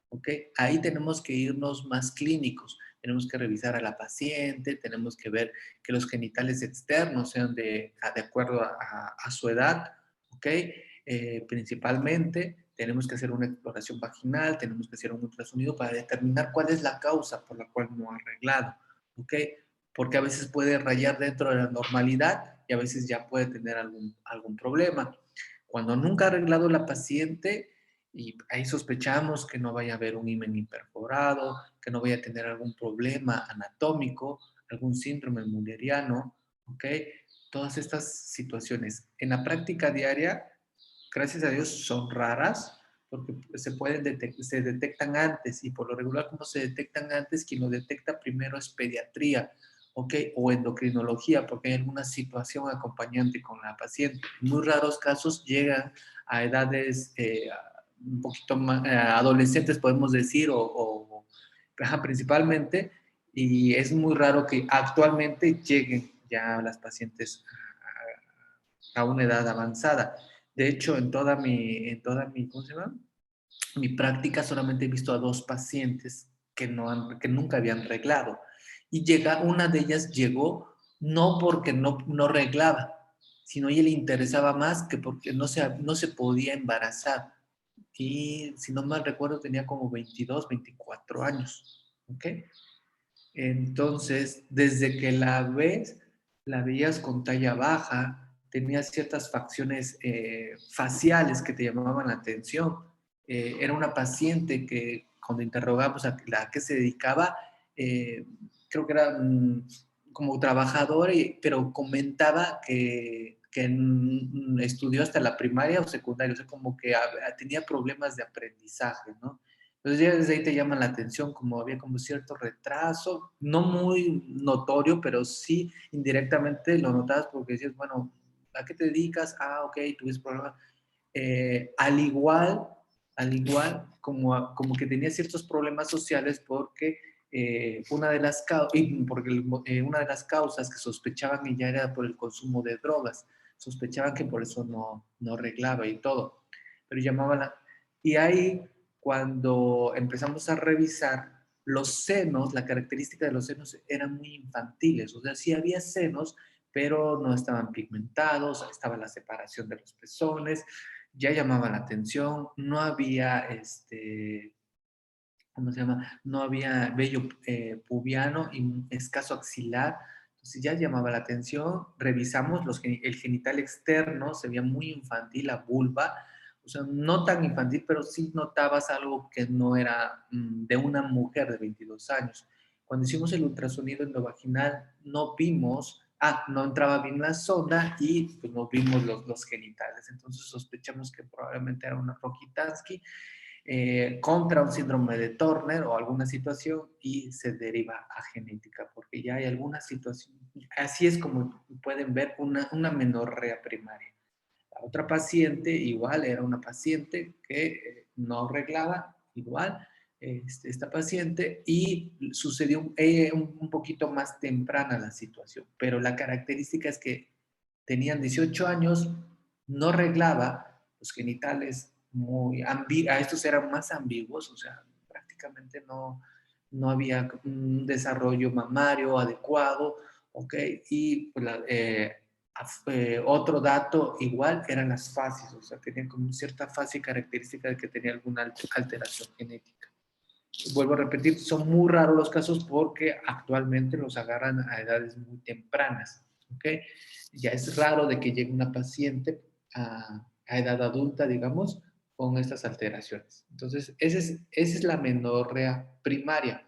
[SPEAKER 2] ¿Ok? Ahí tenemos que irnos más clínicos. Tenemos que revisar a la paciente, tenemos que ver que los genitales externos sean de acuerdo a su edad. ¿Ok? Principalmente tenemos que hacer una exploración vaginal, tenemos que hacer un ultrasonido para determinar cuál es la causa por la cual no ha arreglado. ¿Ok? Porque a veces puede rayar dentro de la normalidad y a veces ya puede tener algún problema. Cuando nunca ha arreglado la paciente y ahí sospechamos que no vaya a haber un himen imperforado, que no vaya a tener algún problema anatómico, algún síndrome mulleriano, ¿ok? Todas estas situaciones en la práctica diaria, gracias a Dios, son raras porque se detectan antes y por lo regular como se detectan antes, quien lo detecta primero es pediatría, ¿ok? O endocrinología, porque hay alguna situación acompañante con la paciente. En muy raros casos llegan a edades un poquito más adolescentes, podemos decir, principalmente, y es muy raro que actualmente lleguen ya las pacientes a una edad avanzada. De hecho, ¿cómo se llama? Mi práctica solamente he visto a 2 pacientes que nunca habían arreglado. Y una de ellas llegó no porque no arreglaba, sino a ella le interesaba más que porque no se podía embarazar. Y si no mal recuerdo tenía como 22, 24 años. ¿Ok? Entonces, desde que la veías con talla baja, tenía ciertas facciones faciales que te llamaban la atención. Era una paciente que cuando interrogamos a la que se dedicaba, creo que era como trabajadora, pero comentaba que estudió hasta la primaria o secundaria, o sea, como que tenía problemas de aprendizaje, ¿no? Entonces ya desde ahí te llama la atención, como había como cierto retraso, no muy notorio, pero sí indirectamente lo notabas porque decías, bueno, ¿a qué te dedicas? Ok, tuviste problemas. Al igual como que tenía ciertos problemas sociales porque una de las causas que sospechaban ella era por el consumo de drogas, sospechaban que por eso no arreglaba y todo, pero y ahí cuando empezamos a revisar los senos, la característica de los senos eran muy infantiles, o sea, sí había senos, pero no estaban pigmentados, estaba la separación de los pezones, ya llamaba la atención, no había ¿cómo se llama? No había vello pubiano y escaso axilar, entonces ya llamaba la atención, revisamos el genital externo, se veía muy infantil, la vulva, o sea, no tan infantil, pero sí notabas algo que no era de una mujer de 22 años. Cuando hicimos el ultrasonido endovaginal, no entraba bien la sonda y pues no vimos los genitales, entonces sospechamos que probablemente era una Rokitansky contra un síndrome de Turner o alguna situación y se deriva a genética, porque ya hay alguna situación. Así es como pueden ver una menorrea primaria. La otra paciente, igual, era una paciente que no arreglaba, igual, esta paciente, y sucedió un poquito más temprana la situación. Pero la característica es que tenían 18 años, no arreglaba, los genitales muy ambiguos, estos eran más ambiguos, o sea, prácticamente no había un desarrollo mamario adecuado, ¿ok? Y pues, otro dato igual eran las fases, o sea, tenían como cierta fase característica de que tenía alguna alteración genética. Vuelvo a repetir, son muy raros los casos porque actualmente los agarran a edades muy tempranas, ¿ok? Ya es raro de que llegue una paciente a edad adulta, digamos, con estas alteraciones. Entonces, esa es la menorrea primaria,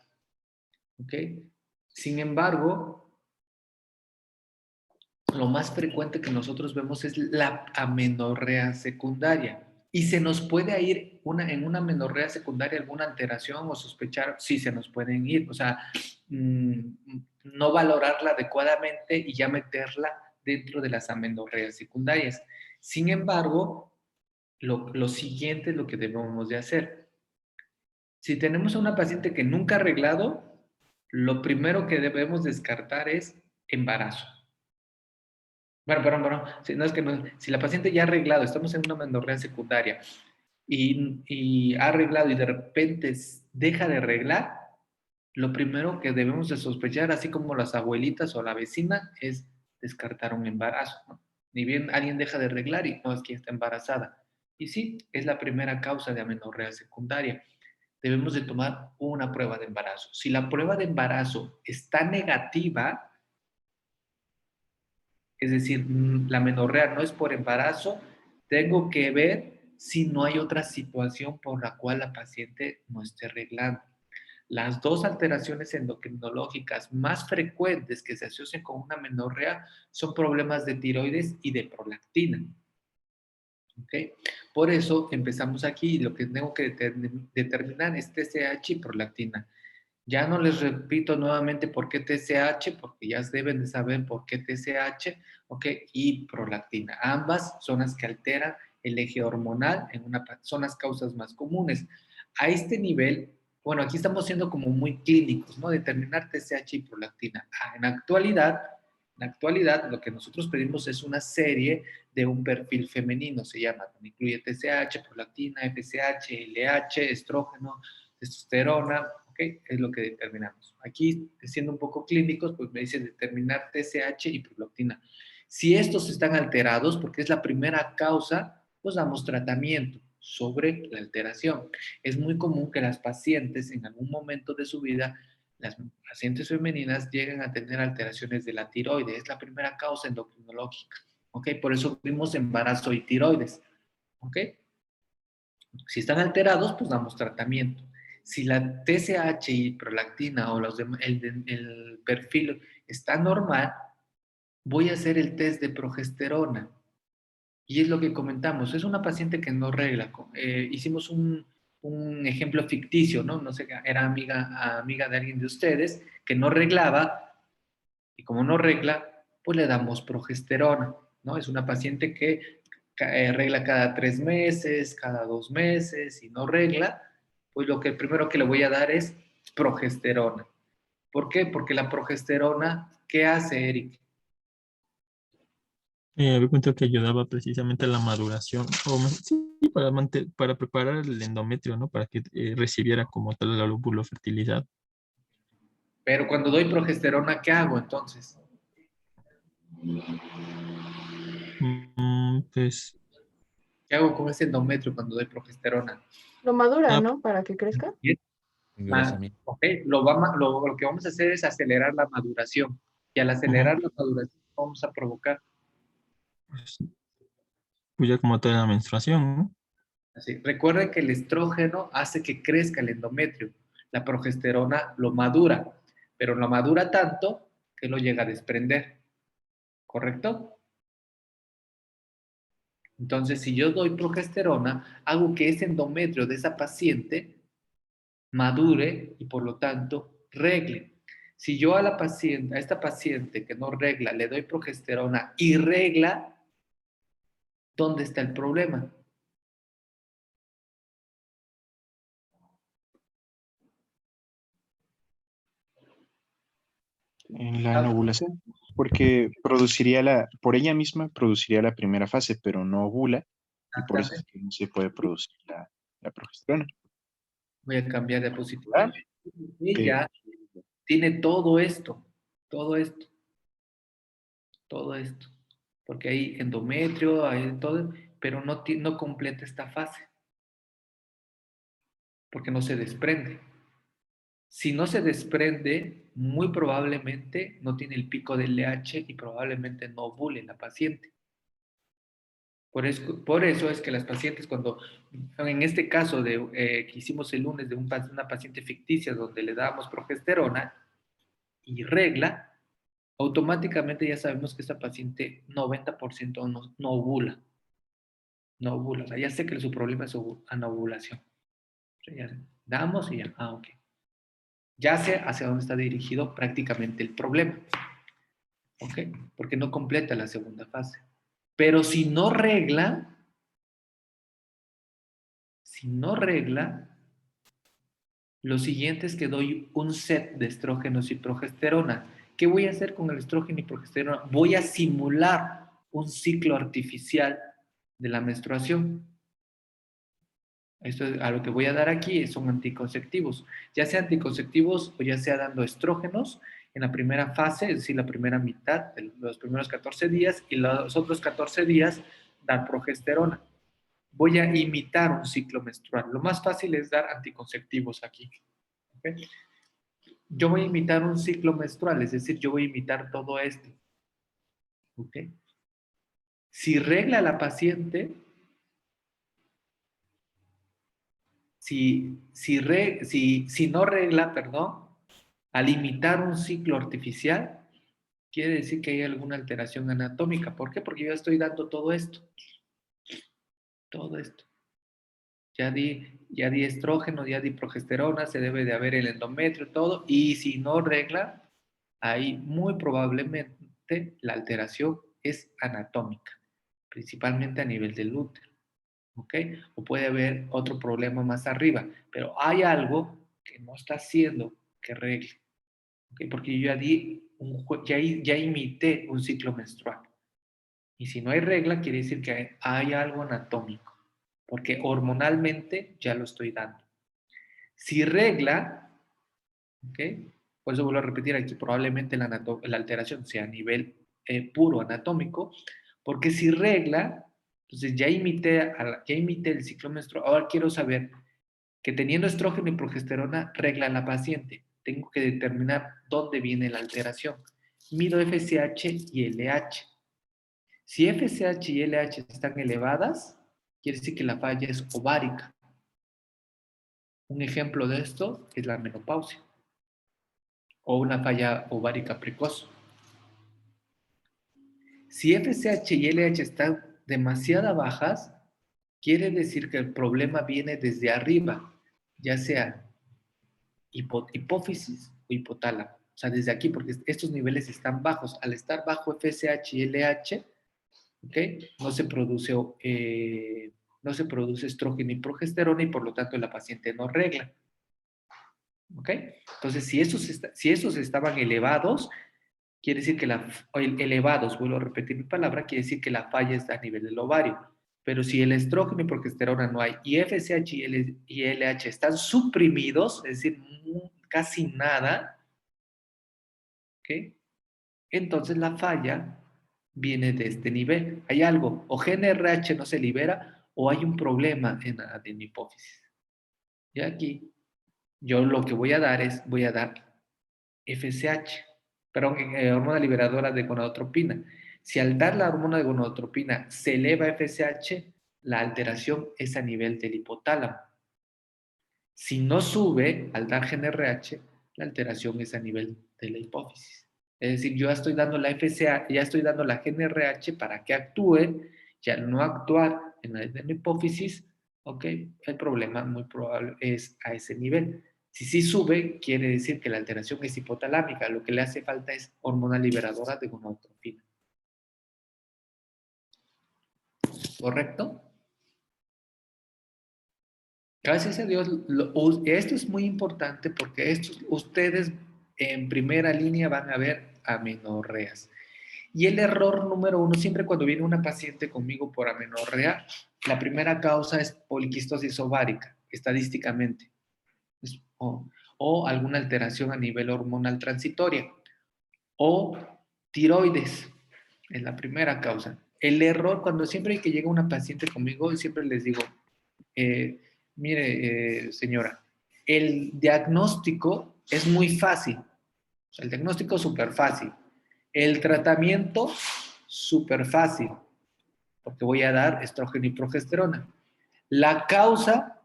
[SPEAKER 2] ¿ok? Sin embargo, lo más frecuente que nosotros vemos es la amenorrea secundaria. Y se nos puede ir en una amenorrea secundaria alguna alteración o sospechar, sí se nos pueden ir. O sea, no valorarla adecuadamente y ya meterla dentro de las amenorreas secundarias. Sin embargo, lo siguiente es lo que debemos de hacer. Si tenemos a una paciente que nunca ha arreglado, lo primero que debemos descartar es embarazo. Bueno, si, no es que no, si la paciente ya ha arreglado, estamos en una menorrea secundaria y ha arreglado y de repente deja de arreglar, lo primero que debemos de sospechar, así como las abuelitas o la vecina, es descartar un embarazo, ¿no? Ni bien alguien deja de arreglar y no es que está embarazada. Y sí, es la primera causa de amenorrea secundaria. Debemos de tomar una prueba de embarazo. Si la prueba de embarazo está negativa, es decir, la menorrea no es por embarazo, tengo que ver si no hay otra situación por la cual la paciente no esté arreglando. Las dos alteraciones endocrinológicas más frecuentes que se asocian con una menorrea son problemas de tiroides y de prolactina. ¿Okay? Por eso empezamos aquí y lo que tengo que determinar es TSH y prolactina. Ya no les repito nuevamente por qué TSH, porque ya deben de saber por qué TSH, ¿ok? Y prolactina. Ambas son las que alteran el eje hormonal, son las causas más comunes. A este nivel, bueno, aquí estamos siendo como muy clínicos, ¿no? Determinar TSH y prolactina. En la actualidad, lo que nosotros pedimos es una serie de un perfil femenino, se llama, donde incluye TSH, prolactina, FSH, LH, estrógeno, testosterona, ¿ok? Es lo que determinamos. Aquí, siendo un poco clínicos, pues me dicen determinar TSH y prolactina. Si estos están alterados, porque es la primera causa, pues damos tratamiento sobre la alteración. Es muy común que las pacientes en algún momento de su vida, las pacientes femeninas lleguen a tener alteraciones de la tiroides. Es la primera causa endocrinológica, ¿ok? Por eso vimos embarazo y tiroides, ¿ok? Si están alterados, pues damos tratamiento. Si la TSH y prolactina o el perfil está normal, voy a hacer el test de progesterona. Y es lo que comentamos, es una paciente que no regla. Hicimos un ejemplo ficticio, ¿no? No sé, era amiga de alguien de ustedes que no reglaba y como no regla, pues le damos progesterona, ¿no? Es una paciente que regla cada 3 meses, cada 2 meses y no regla, pues lo que primero que le voy a dar es progesterona. ¿Por qué? Porque la progesterona, ¿qué hace, Eric?
[SPEAKER 7] Había cuenta que ayudaba precisamente a la maduración, sí, para preparar el endometrio, ¿no? Para que recibiera como tal el óvulo fertilizado.
[SPEAKER 2] Pero cuando doy progesterona, ¿qué hago entonces?
[SPEAKER 7] Pues,
[SPEAKER 2] ¿Qué hago con ese endometrio cuando doy progesterona?
[SPEAKER 6] Lo madura, ¿no? Para que crezca.
[SPEAKER 9] Engrosamiento.
[SPEAKER 2] Ok, lo que vamos a hacer es acelerar la maduración. Y al acelerar la maduración, vamos a provocar.
[SPEAKER 7] pues ya como toda la menstruación, ¿no?
[SPEAKER 2] Así. Recuerden que el estrógeno hace que crezca el endometrio. La progesterona lo madura, pero lo madura tanto que lo llega a desprender. ¿Correcto? Entonces, si yo doy progesterona, hago que ese endometrio de esa paciente madure y por lo tanto regle. Si yo a esta paciente que no regla, le doy progesterona y regla, ¿Dónde está el problema?
[SPEAKER 5] En la ovulación, porque por ella misma produciría la primera fase, pero no ovula, y por eso es que no se puede producir la progesterona.
[SPEAKER 2] Voy a cambiar de diapositiva.
[SPEAKER 5] Que-
[SPEAKER 2] Ella tiene todo esto, todo esto, todo esto. Porque hay endometrio, hay todo, pero no completa esta fase. Porque no se desprende. Si no se desprende, muy probablemente no tiene el pico del LH y probablemente no ovule la paciente. Por eso es que las pacientes cuando, en este caso que hicimos el lunes de una paciente ficticia donde le dábamos progesterona y regla, automáticamente ya sabemos que esa paciente 90% no ovula. No ovula. O sea, ya sé que su problema es anovulación. O sea, ya damos y ya, ok. Ya sé hacia dónde está dirigido prácticamente el problema. ¿Ok? Porque no completa la segunda fase. Pero si no regla, lo siguiente es que doy un set de estrógenos y progesterona. ¿Qué voy a hacer con el estrógeno y progesterona? Voy a simular un ciclo artificial de la menstruación. Esto es, a lo que voy a dar aquí son anticonceptivos, ya sea anticonceptivos o ya sea dando estrógenos en la primera fase, es decir, la primera mitad, los primeros 14 días, y los otros 14 días dar progesterona. Voy a imitar un ciclo menstrual. Lo más fácil es dar anticonceptivos aquí. ¿Okay? Yo voy a imitar un ciclo menstrual, es decir, yo voy a imitar todo esto. ¿Ok? Si regla la paciente, si no regla, perdón, al imitar un ciclo artificial, quiere decir que hay alguna alteración anatómica. ¿Por qué? Porque yo estoy dando todo esto. Todo esto. Ya di estrógeno, ya di progesterona, se debe de haber el endometrio, todo. Y si no regla, ahí muy probablemente la alteración es anatómica, principalmente a nivel del útero. ¿Ok? O puede haber otro problema más arriba, pero hay algo que no está haciendo que regle. ¿Ok? Porque yo ya imité un ciclo menstrual. Y si no hay regla, quiere decir que hay algo anatómico, porque hormonalmente ya lo estoy dando. Si regla, ¿ok? Por eso vuelvo a repetir aquí, probablemente la alteración sea a nivel puro anatómico, porque si regla, entonces ya imité el ciclo menstrual, ahora quiero saber que teniendo estrógeno y progesterona regla la paciente. Tengo que determinar dónde viene la alteración. Mido FSH y LH. Si FSH y LH están elevadas, quiere decir que la falla es ovárica. Un ejemplo de esto es la menopausia o una falla ovárica precoz. Si FSH y LH están demasiado bajas, quiere decir que el problema viene desde arriba, ya sea hipófisis o hipotálamo. O sea, desde aquí, porque estos niveles están bajos. Al estar bajo FSH y LH, ¿okay? No se produce estrógeno y progesterona y por lo tanto la paciente no regla. ¿Ok? Entonces, si esos estaban elevados, quiere decir que elevados, vuelvo a repetir mi palabra, quiere decir que la falla está a nivel del ovario. Pero si el estrógeno y progesterona no hay y FSH y LH están suprimidos, es decir, casi nada, ¿ok? Entonces la falla viene de este nivel. Hay algo, o GNRH no se libera o hay un problema en la adenohipófisis. Y aquí yo lo que voy a dar FSH, perdón, hormona liberadora de gonadotropina. Si al dar la hormona de gonadotropina se eleva FSH, la alteración es a nivel del hipotálamo. Si no sube al dar GNRH, la alteración es a nivel de la hipófisis. Es decir, yo ya estoy dando la ya estoy dando la GNRH para que actúe, ya no actuar en la hipófisis, ¿ok? El problema muy probable es a ese nivel. Si sí sube, quiere decir que la alteración es hipotalámica, lo que le hace falta es hormona liberadora de gonadotropina. ¿correcto? Gracias a Dios, esto es muy importante porque ustedes en primera línea van a ver amenorreas. Y el error número uno, siempre cuando viene una paciente conmigo por amenorrea, la primera causa es poliquistosis ovárica, estadísticamente, o alguna alteración a nivel hormonal transitoria, o tiroides, es la primera causa. El error, cuando siempre que llega una paciente conmigo, siempre les digo, mire, señora, el diagnóstico es muy fácil. O sea, el diagnóstico es súper fácil. El tratamiento, súper fácil, porque voy a dar estrógeno y progesterona. La causa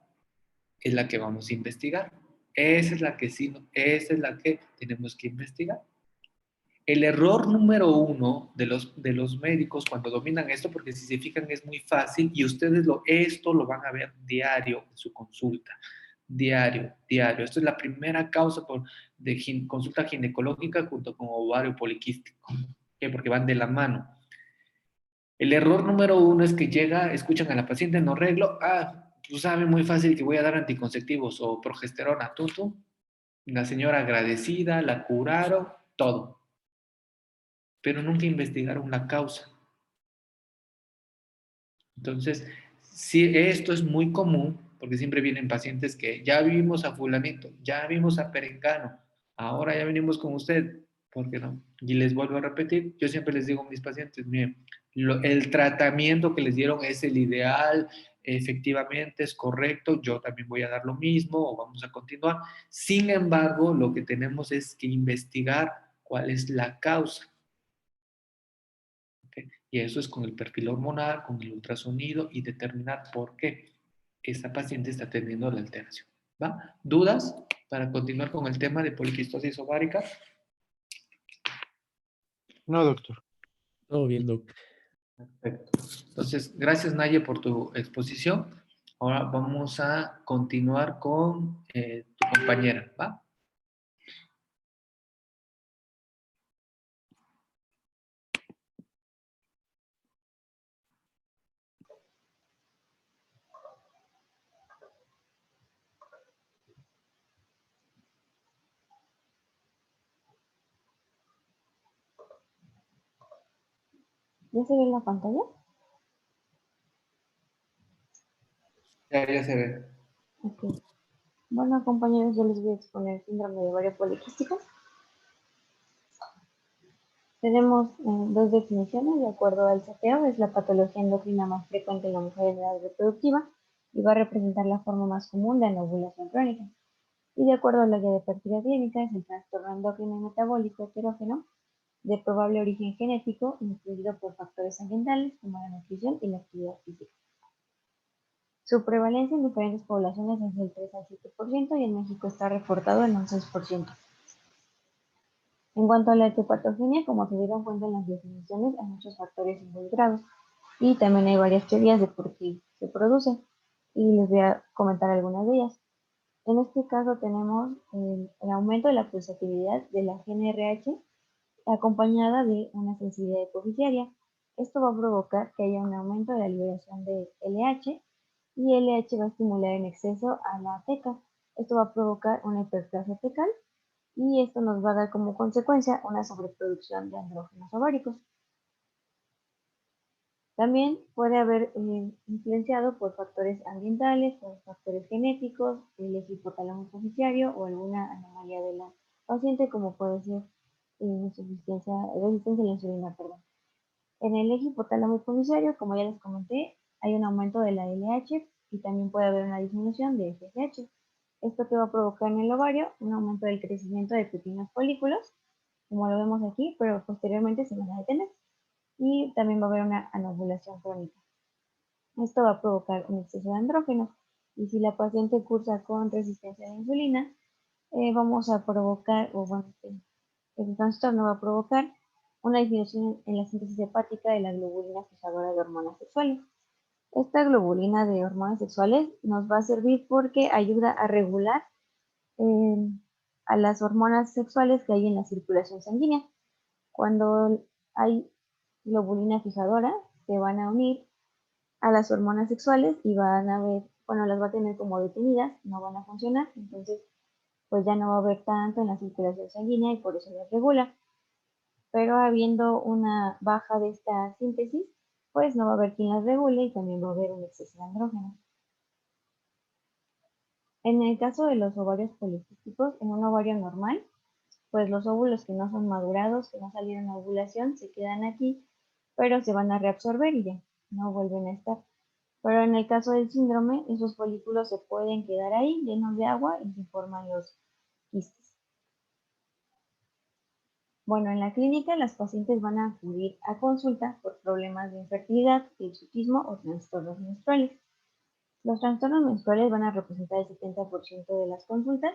[SPEAKER 2] es la que vamos a investigar. Esa es la que tenemos que investigar. El error número uno de los médicos cuando dominan esto, porque si se fijan es muy fácil y ustedes esto lo van a ver diario en su consulta. Diario. Esto es la primera causa de consulta ginecológica junto con ovario poliquístico, ¿okay? Porque van de la mano. El error número uno es que escuchan a la paciente, no arreglo, pues sabe muy fácil que voy a dar anticonceptivos o progesterona, tú. La señora agradecida, la curaron, todo. Pero nunca investigaron la causa. Entonces, sí, esto es muy común, porque siempre vienen pacientes que ya vimos a fulanito, ya vimos a perengano, ahora ya venimos con usted, ¿por qué no? Y les vuelvo a repetir, yo siempre les digo a mis pacientes, miren, el tratamiento que les dieron es el ideal, efectivamente es correcto, yo también voy a dar lo mismo o vamos a continuar. Sin embargo, lo que tenemos es que investigar cuál es la causa. ¿Okay? Y eso es con el perfil hormonal, con el ultrasonido y determinar por qué esta paciente está teniendo la alteración. ¿Va? ¿Dudas para continuar con el tema de poliquistosis ovárica?
[SPEAKER 5] No, doctor.
[SPEAKER 7] Todo bien, doctor.
[SPEAKER 2] Perfecto. Entonces, gracias Naye por tu exposición. Ahora vamos a continuar con tu compañera, ¿va?
[SPEAKER 8] ¿Ya se ve en la pantalla?
[SPEAKER 2] Ya se ve.
[SPEAKER 8] Ok. Bueno, compañeros, yo les voy a exponer el síndrome de ovario poliquístico. Tenemos dos definiciones, de acuerdo al CTO, es la patología endocrina más frecuente en la mujer en edad reproductiva y va a representar la forma más común de la ovulación crónica. Y de acuerdo a la guía de fertilidad clínica, es el trastorno endocrino y metabólico heterógeno de probable origen genético, influido por factores ambientales como la nutrición y la actividad física. Su prevalencia en diferentes poblaciones es del 3 al 7% y en México está reportado en un 6%. En cuanto a la etiopatogenia, como se dieron cuenta en las definiciones, hay muchos factores involucrados y también hay varias teorías de por qué se produce y les voy a comentar algunas de ellas. En este caso tenemos el aumento de la pulsatividad de la GnRH acompañada de una sensibilidad hipoficiaria. Esto va a provocar que haya un aumento de la liberación de LH y LH va a estimular en exceso a la teca. Esto va a provocar una hiperplasia tecal y esto nos va a dar como consecuencia una sobreproducción de andrógenos ováricos. También puede haber influenciado por factores ambientales, por factores genéticos, el eje hipotálamo hipoficiario o alguna anomalía de la paciente, como puede ser resistencia a la insulina, perdón. En el eje hipotálamo hipoficiario, como ya les comenté, hay un aumento de la LH y también puede haber una disminución de FSH. Esto que va a provocar en el ovario un aumento del crecimiento de pequeños folículos, como lo vemos aquí, pero posteriormente se van a detener. Y también va a haber una anovulación crónica. Esto va a provocar un exceso de andrógeno. Y si la paciente cursa con resistencia a la insulina, vamos a provocar, o bueno, el trastorno va a provocar una disminución en la síntesis hepática de la globulina fijadora de hormonas sexuales. Esta globulina de hormonas sexuales nos va a servir porque ayuda a regular a las hormonas sexuales que hay en la circulación sanguínea. Cuando hay globulina fijadora, se van a unir a las hormonas sexuales y van a ver, bueno, las va a tener como detenidas, no van a funcionar, entonces pues ya no va a haber tanto en la circulación sanguínea y por eso las regula. Pero habiendo una baja de esta síntesis, pues no va a haber quien las regule y también va a haber un exceso de andrógenos. En el caso de los ovarios poliquísticos, en un ovario normal, pues los óvulos que no son madurados, que no salieron a ovulación, se quedan aquí, pero se van a reabsorber y ya no vuelven a estar. Pero en el caso del síndrome, esos folículos se pueden quedar ahí llenos de agua y se forman los quistes. Bueno, en la clínica las pacientes van a acudir a consulta por problemas de infertilidad, hirsutismo o trastornos menstruales. Los trastornos menstruales van a representar el 70% de las consultas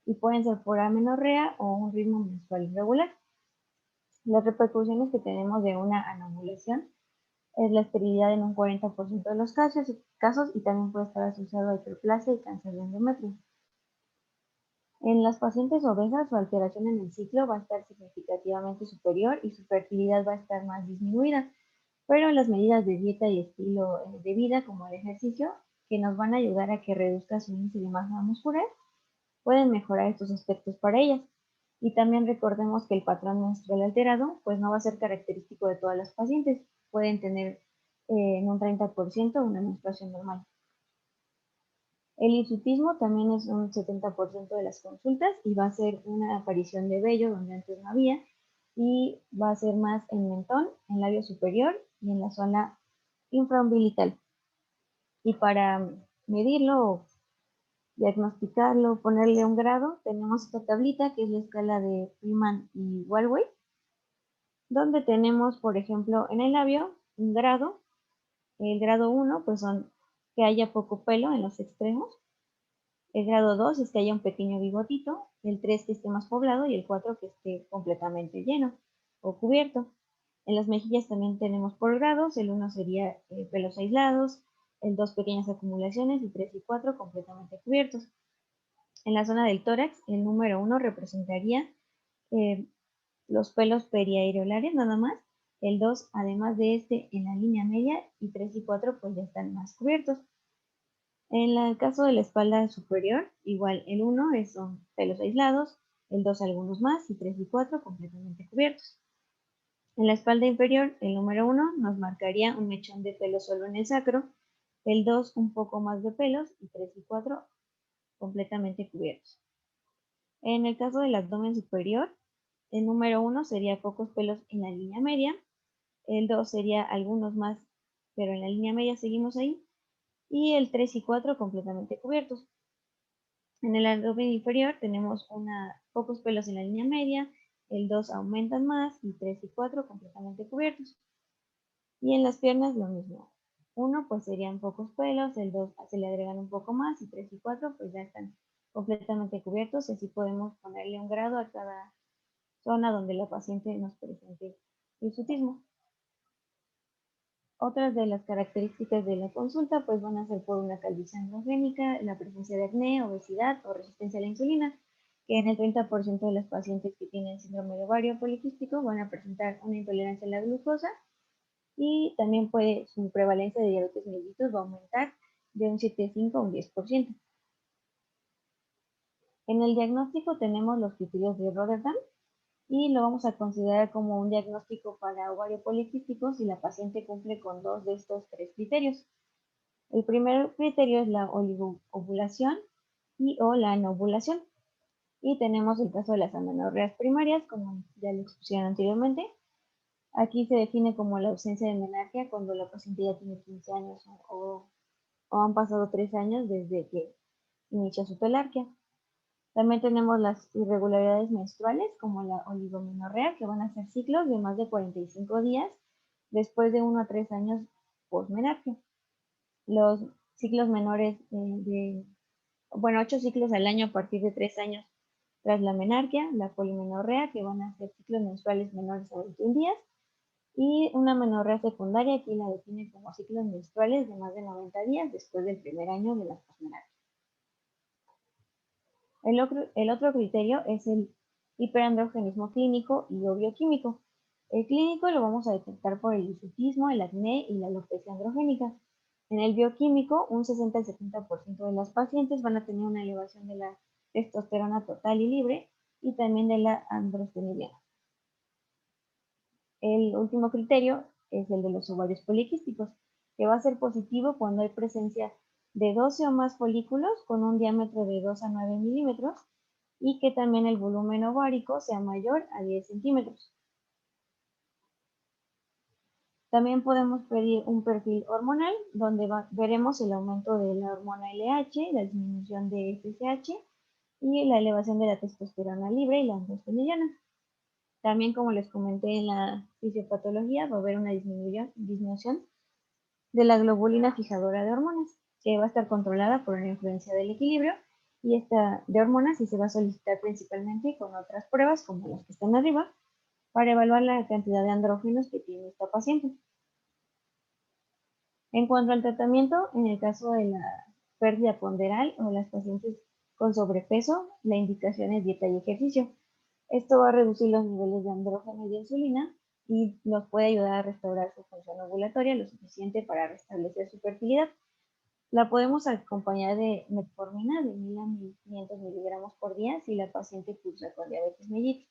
[SPEAKER 8] y pueden ser por amenorrea o un ritmo menstrual irregular. Las repercusiones que tenemos de una anovulación es la esterilidad en un 40% de los casos y también puede estar asociado a hiperplasia y cáncer de endometrio. En las pacientes obesas, su alteración en el ciclo va a estar significativamente superior y su fertilidad va a estar más disminuida, pero las medidas de dieta y estilo de vida, como el ejercicio, que nos van a ayudar a que reduzca su índice de masa muscular, pueden mejorar estos aspectos para ellas. Y también recordemos que el patrón menstrual alterado, pues no va a ser característico de todas las pacientes, pueden tener en un 30% una menstruación normal. El hirsutismo también es un 70% de las consultas y va a ser una aparición de vello donde antes no había y va a ser más en mentón, en labio superior y en la zona infraumbilical. Y para medirlo o diagnosticarlo, ponerle un grado, tenemos esta tablita que es la escala de Freeman y Galway, donde tenemos, por ejemplo, en el labio un grado. El grado 1 pues son que haya poco pelo en los extremos. El grado 2 es que haya un pequeño bigotito, el 3 que esté más poblado y el 4 que esté completamente lleno o cubierto. En las mejillas también tenemos por grados, el 1 sería pelos aislados, el 2 pequeñas acumulaciones y 3 y 4 completamente cubiertos. En la zona del tórax, el número 1 representaría los pelos periareolares nada más, el 2 además de este en la línea media y 3 y 4 pues ya están más cubiertos. En el caso de la espalda superior, igual el 1 son pelos aislados, el 2 algunos más y 3 y 4 completamente cubiertos. En la espalda inferior, el número 1 nos marcaría un mechón de pelo solo en el sacro, el 2 un poco más de pelos y 3 y 4 completamente cubiertos. En el caso del abdomen superior, el número 1 sería pocos pelos en la línea media, el 2 sería algunos más, pero en la línea media seguimos ahí, y el 3 y 4 completamente cubiertos. En el abdomen inferior tenemos pocos pelos en la línea media, el 2 aumentan más y 3 y 4 completamente cubiertos. Y en las piernas lo mismo. 1 pues serían pocos pelos, el 2 se le agregan un poco más y 3 y 4 pues ya están completamente cubiertos y así podemos ponerle un grado a cada zona donde la paciente nos presente hirsutismo. Otras de las características de la consulta pues van a ser por una calvicie androgénica, la presencia de acné, obesidad o resistencia a la insulina, que en el 30% de las pacientes que tienen síndrome de ovario poliquístico van a presentar una intolerancia a la glucosa y también su prevalencia de diabetes mellitus va a aumentar de un 7,5 a un 10%. En el diagnóstico tenemos los criterios de Rotterdam, y lo vamos a considerar como un diagnóstico para ovario poliquístico si la paciente cumple con 2 de estos 3 criterios. El primer criterio es la oligoovulación y o la anovulación. Y tenemos el caso de las amenorreas primarias, como ya lo expusieron anteriormente. Aquí se define como la ausencia de menarquia cuando la paciente ya tiene 15 años o han pasado 3 años desde que inicia su pelarquia. También tenemos las irregularidades menstruales, como la oligomenorrea, que van a ser ciclos de más de 45 días después de 1 a 3 años posmenarquia. Los ciclos menores 8 ciclos al año a partir de 3 años tras la menarquia, la polimenorrea, que van a ser ciclos menstruales menores a 21 días, y una menorrea secundaria, aquí la define como ciclos menstruales de más de 90 días después del primer año de la posmenarquia. El otro criterio es el hiperandrogenismo clínico y o bioquímico. El clínico lo vamos a detectar por el hirsutismo, el acné y la alopecia androgénica. En el bioquímico, un 60 al 70% de las pacientes van a tener una elevación de la testosterona total y libre y también de la androstenediana. El último criterio es el de los ovarios poliquísticos, que va a ser positivo cuando hay presencia de 12 o más folículos con un diámetro de 2 a 9 milímetros y que también el volumen ovárico sea mayor a 10 centímetros. También podemos pedir un perfil hormonal donde veremos el aumento de la hormona LH, la disminución de FSH y la elevación de la testosterona libre y la androstenediana. También, como les comenté en la fisiopatología, va a haber una disminución de la globulina fijadora de hormonas, que va a estar controlada por una influencia del equilibrio, y esta de hormonas sí se va a solicitar principalmente con otras pruebas, como las que están arriba, para evaluar la cantidad de andrógenos que tiene esta paciente. En cuanto al tratamiento, en el caso de la pérdida ponderal o las pacientes con sobrepeso, la indicación es dieta y ejercicio. Esto va a reducir los niveles de andrógeno y de insulina y nos puede ayudar a restaurar su función ovulatoria lo suficiente para restablecer su fertilidad. La podemos acompañar de metformina de 1000 a 1500 miligramos por día si la paciente cursa con diabetes mellitus.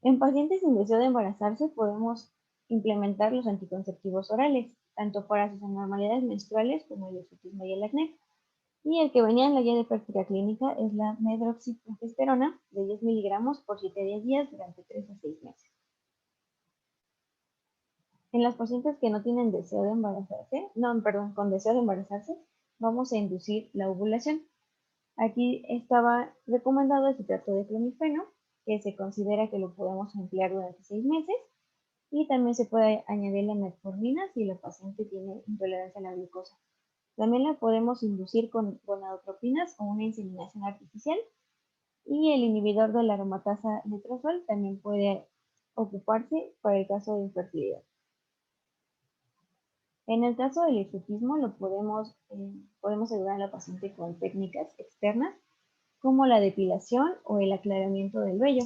[SPEAKER 8] En pacientes sin deseo de embarazarse podemos implementar los anticonceptivos orales, tanto para sus anormalidades menstruales como el hirsutismo y el acné. Y el que venía en la guía de práctica clínica es la medroxiprogesterona de 10 miligramos por 7 a 10 días durante 3 a 6 meses. En las pacientes que no tienen deseo de embarazarse, con deseo de embarazarse, vamos a inducir la ovulación. Aquí estaba recomendado el citrato de clomifeno, que se considera que lo podemos emplear durante 6 meses, y también se puede añadir la metformina si la paciente tiene intolerancia a la glucosa. También la podemos inducir con gonadotropinas o una inseminación artificial, y el inhibidor de la aromatasa letrozol también puede ocuparse para el caso de infertilidad. En el caso del hirsutismo podemos ayudar a la paciente con técnicas externas como la depilación o el aclaramiento del vello.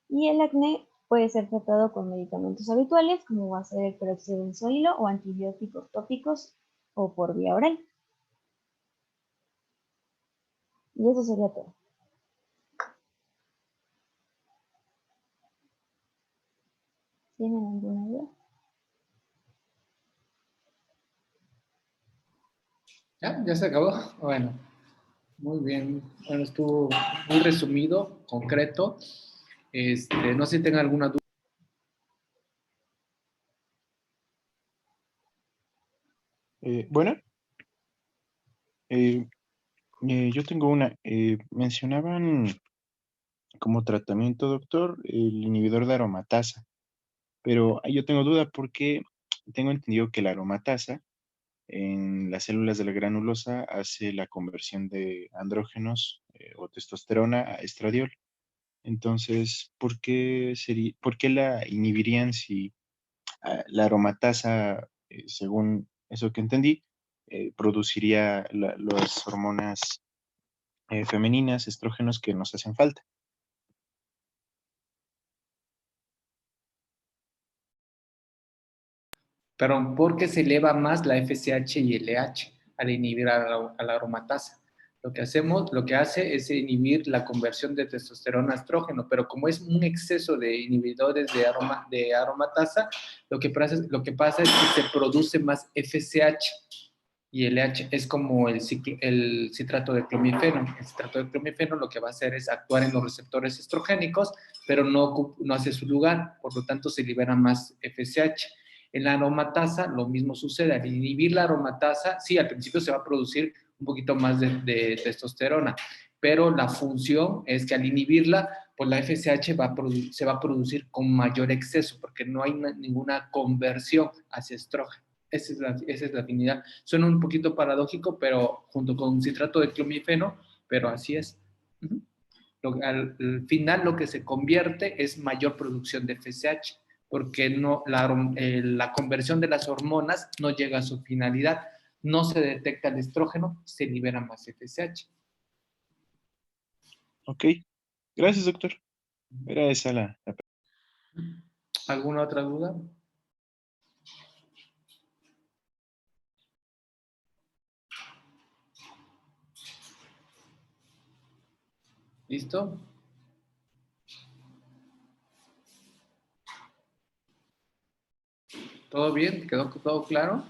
[SPEAKER 8] Y el acné puede ser tratado con medicamentos habituales como va a ser el peróxido de benzoilo o antibióticos tópicos o por vía oral. Y eso sería todo. ¿Tienen alguna duda?
[SPEAKER 2] Ya se acabó. Bueno, muy bien. Bueno, estuvo muy resumido, concreto. No sé si tengan alguna duda.
[SPEAKER 5] Bueno, yo tengo una. Mencionaban como tratamiento, doctor, el inhibidor de aromatasa, pero yo tengo duda porque tengo entendido que la aromatasa en las células de la granulosa hace la conversión de andrógenos o testosterona a estradiol. Entonces, ¿por qué la inhibirían si la aromatasa, según eso que entendí, produciría las hormonas femeninas, estrógenos que nos hacen falta?
[SPEAKER 2] Pero porque se eleva más la FSH y LH al inhibir a la aromatasa. Lo que hace es inhibir la conversión de testosterona a estrógeno, pero como es un exceso de inhibidores de aromatasa, lo que pasa es que se produce más FSH y LH. Es como el citrato de clomifeno. El citrato de clomifeno lo que va a hacer es actuar en los receptores estrogénicos, pero no hace su lugar, por lo tanto se libera más FSH. En la aromatasa lo mismo sucede. Al inhibir la aromatasa, sí, al principio se va a producir un poquito más de testosterona, pero la función es que al inhibirla, pues la FSH se va a producir con mayor exceso, porque no hay ninguna conversión hacia estrógeno. Esa es la afinidad. Suena un poquito paradójico, pero junto con citrato de clomifeno, pero así es. Al final lo que se convierte es mayor producción de FSH, porque la conversión de las hormonas no llega a su finalidad. No se detecta el estrógeno, se libera más FSH.
[SPEAKER 5] Ok, gracias, doctor. Era esa la
[SPEAKER 2] ¿Alguna otra duda? ¿Listo? ¿Todo bien? ¿Quedó todo claro?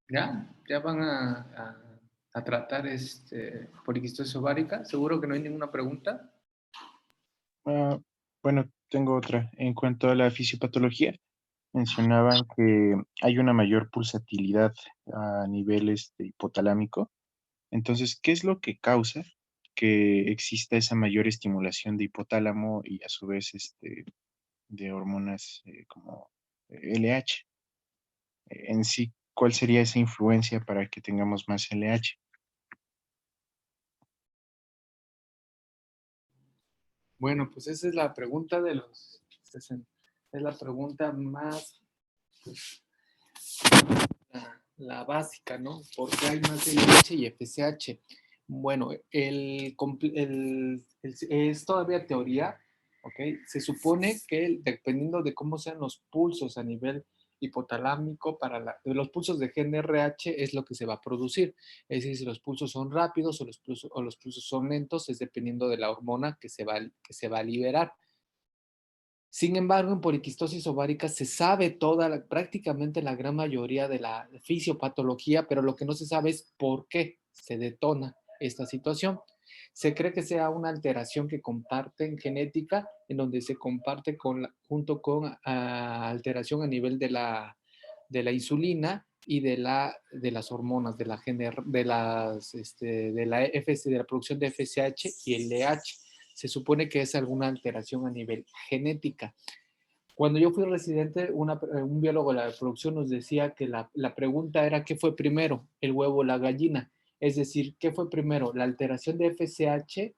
[SPEAKER 2] ¿Ya van a tratar poliquistosis ovárica? ¿Seguro que no hay ninguna pregunta?
[SPEAKER 5] Ah, bueno, tengo otra. En cuanto a la fisiopatología, mencionaban que hay una mayor pulsatilidad a nivel hipotalámico. Entonces, ¿qué es lo que causa que exista esa mayor estimulación de hipotálamo y a su vez de hormonas como LH? En sí, ¿cuál sería esa influencia para que tengamos más LH?
[SPEAKER 2] Bueno, pues esa es la pregunta de los... Es la pregunta más... la básica, ¿no? ¿Por qué hay más LH y FSH? Bueno, es todavía teoría, ¿ok? Se supone que dependiendo de cómo sean los pulsos a nivel hipotalámico, los pulsos de GnRH es lo que se va a producir. Es decir, si los pulsos son rápidos o los pulsos son lentos, es dependiendo de la hormona que se va a liberar. Sin embargo, en poliquistosis ovárica se sabe prácticamente la gran mayoría de la fisiopatología, pero lo que no se sabe es por qué se detona esta situación. Se cree que sea una alteración que comparten genética, en donde se comparte junto con alteración a nivel de la insulina y de las hormonas, de la producción de FSH y LH. Se supone que es alguna alteración a nivel genética. Cuando yo fui residente, un biólogo de la reproducción nos decía que la pregunta era ¿qué fue primero, el huevo o la gallina? Es decir, ¿qué fue primero, la alteración de FSH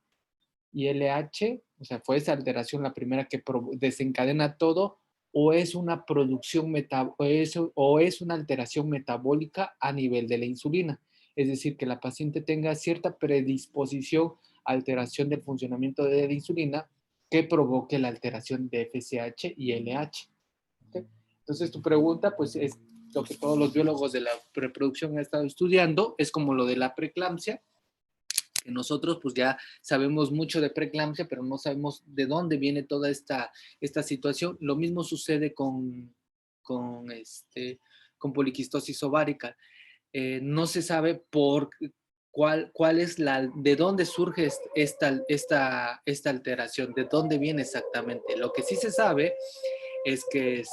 [SPEAKER 2] y LH? O sea, ¿fue esa alteración la primera que desencadena todo? ¿O es una o es una alteración metabólica a nivel de la insulina? Es decir, que la paciente tenga cierta predisposición a alteración del funcionamiento de la insulina que provoque la alteración de FSH y LH. ¿Okay? Entonces, tu pregunta, pues, es lo que todos los biólogos de la reproducción han estado estudiando, es como lo de la preeclampsia, que nosotros pues ya sabemos mucho de preeclampsia, pero no sabemos de dónde viene toda esta situación. Lo mismo sucede con poliquistosis ovárica. No se sabe cuál es de dónde surge esta alteración, de dónde viene exactamente. Lo que sí se sabe es que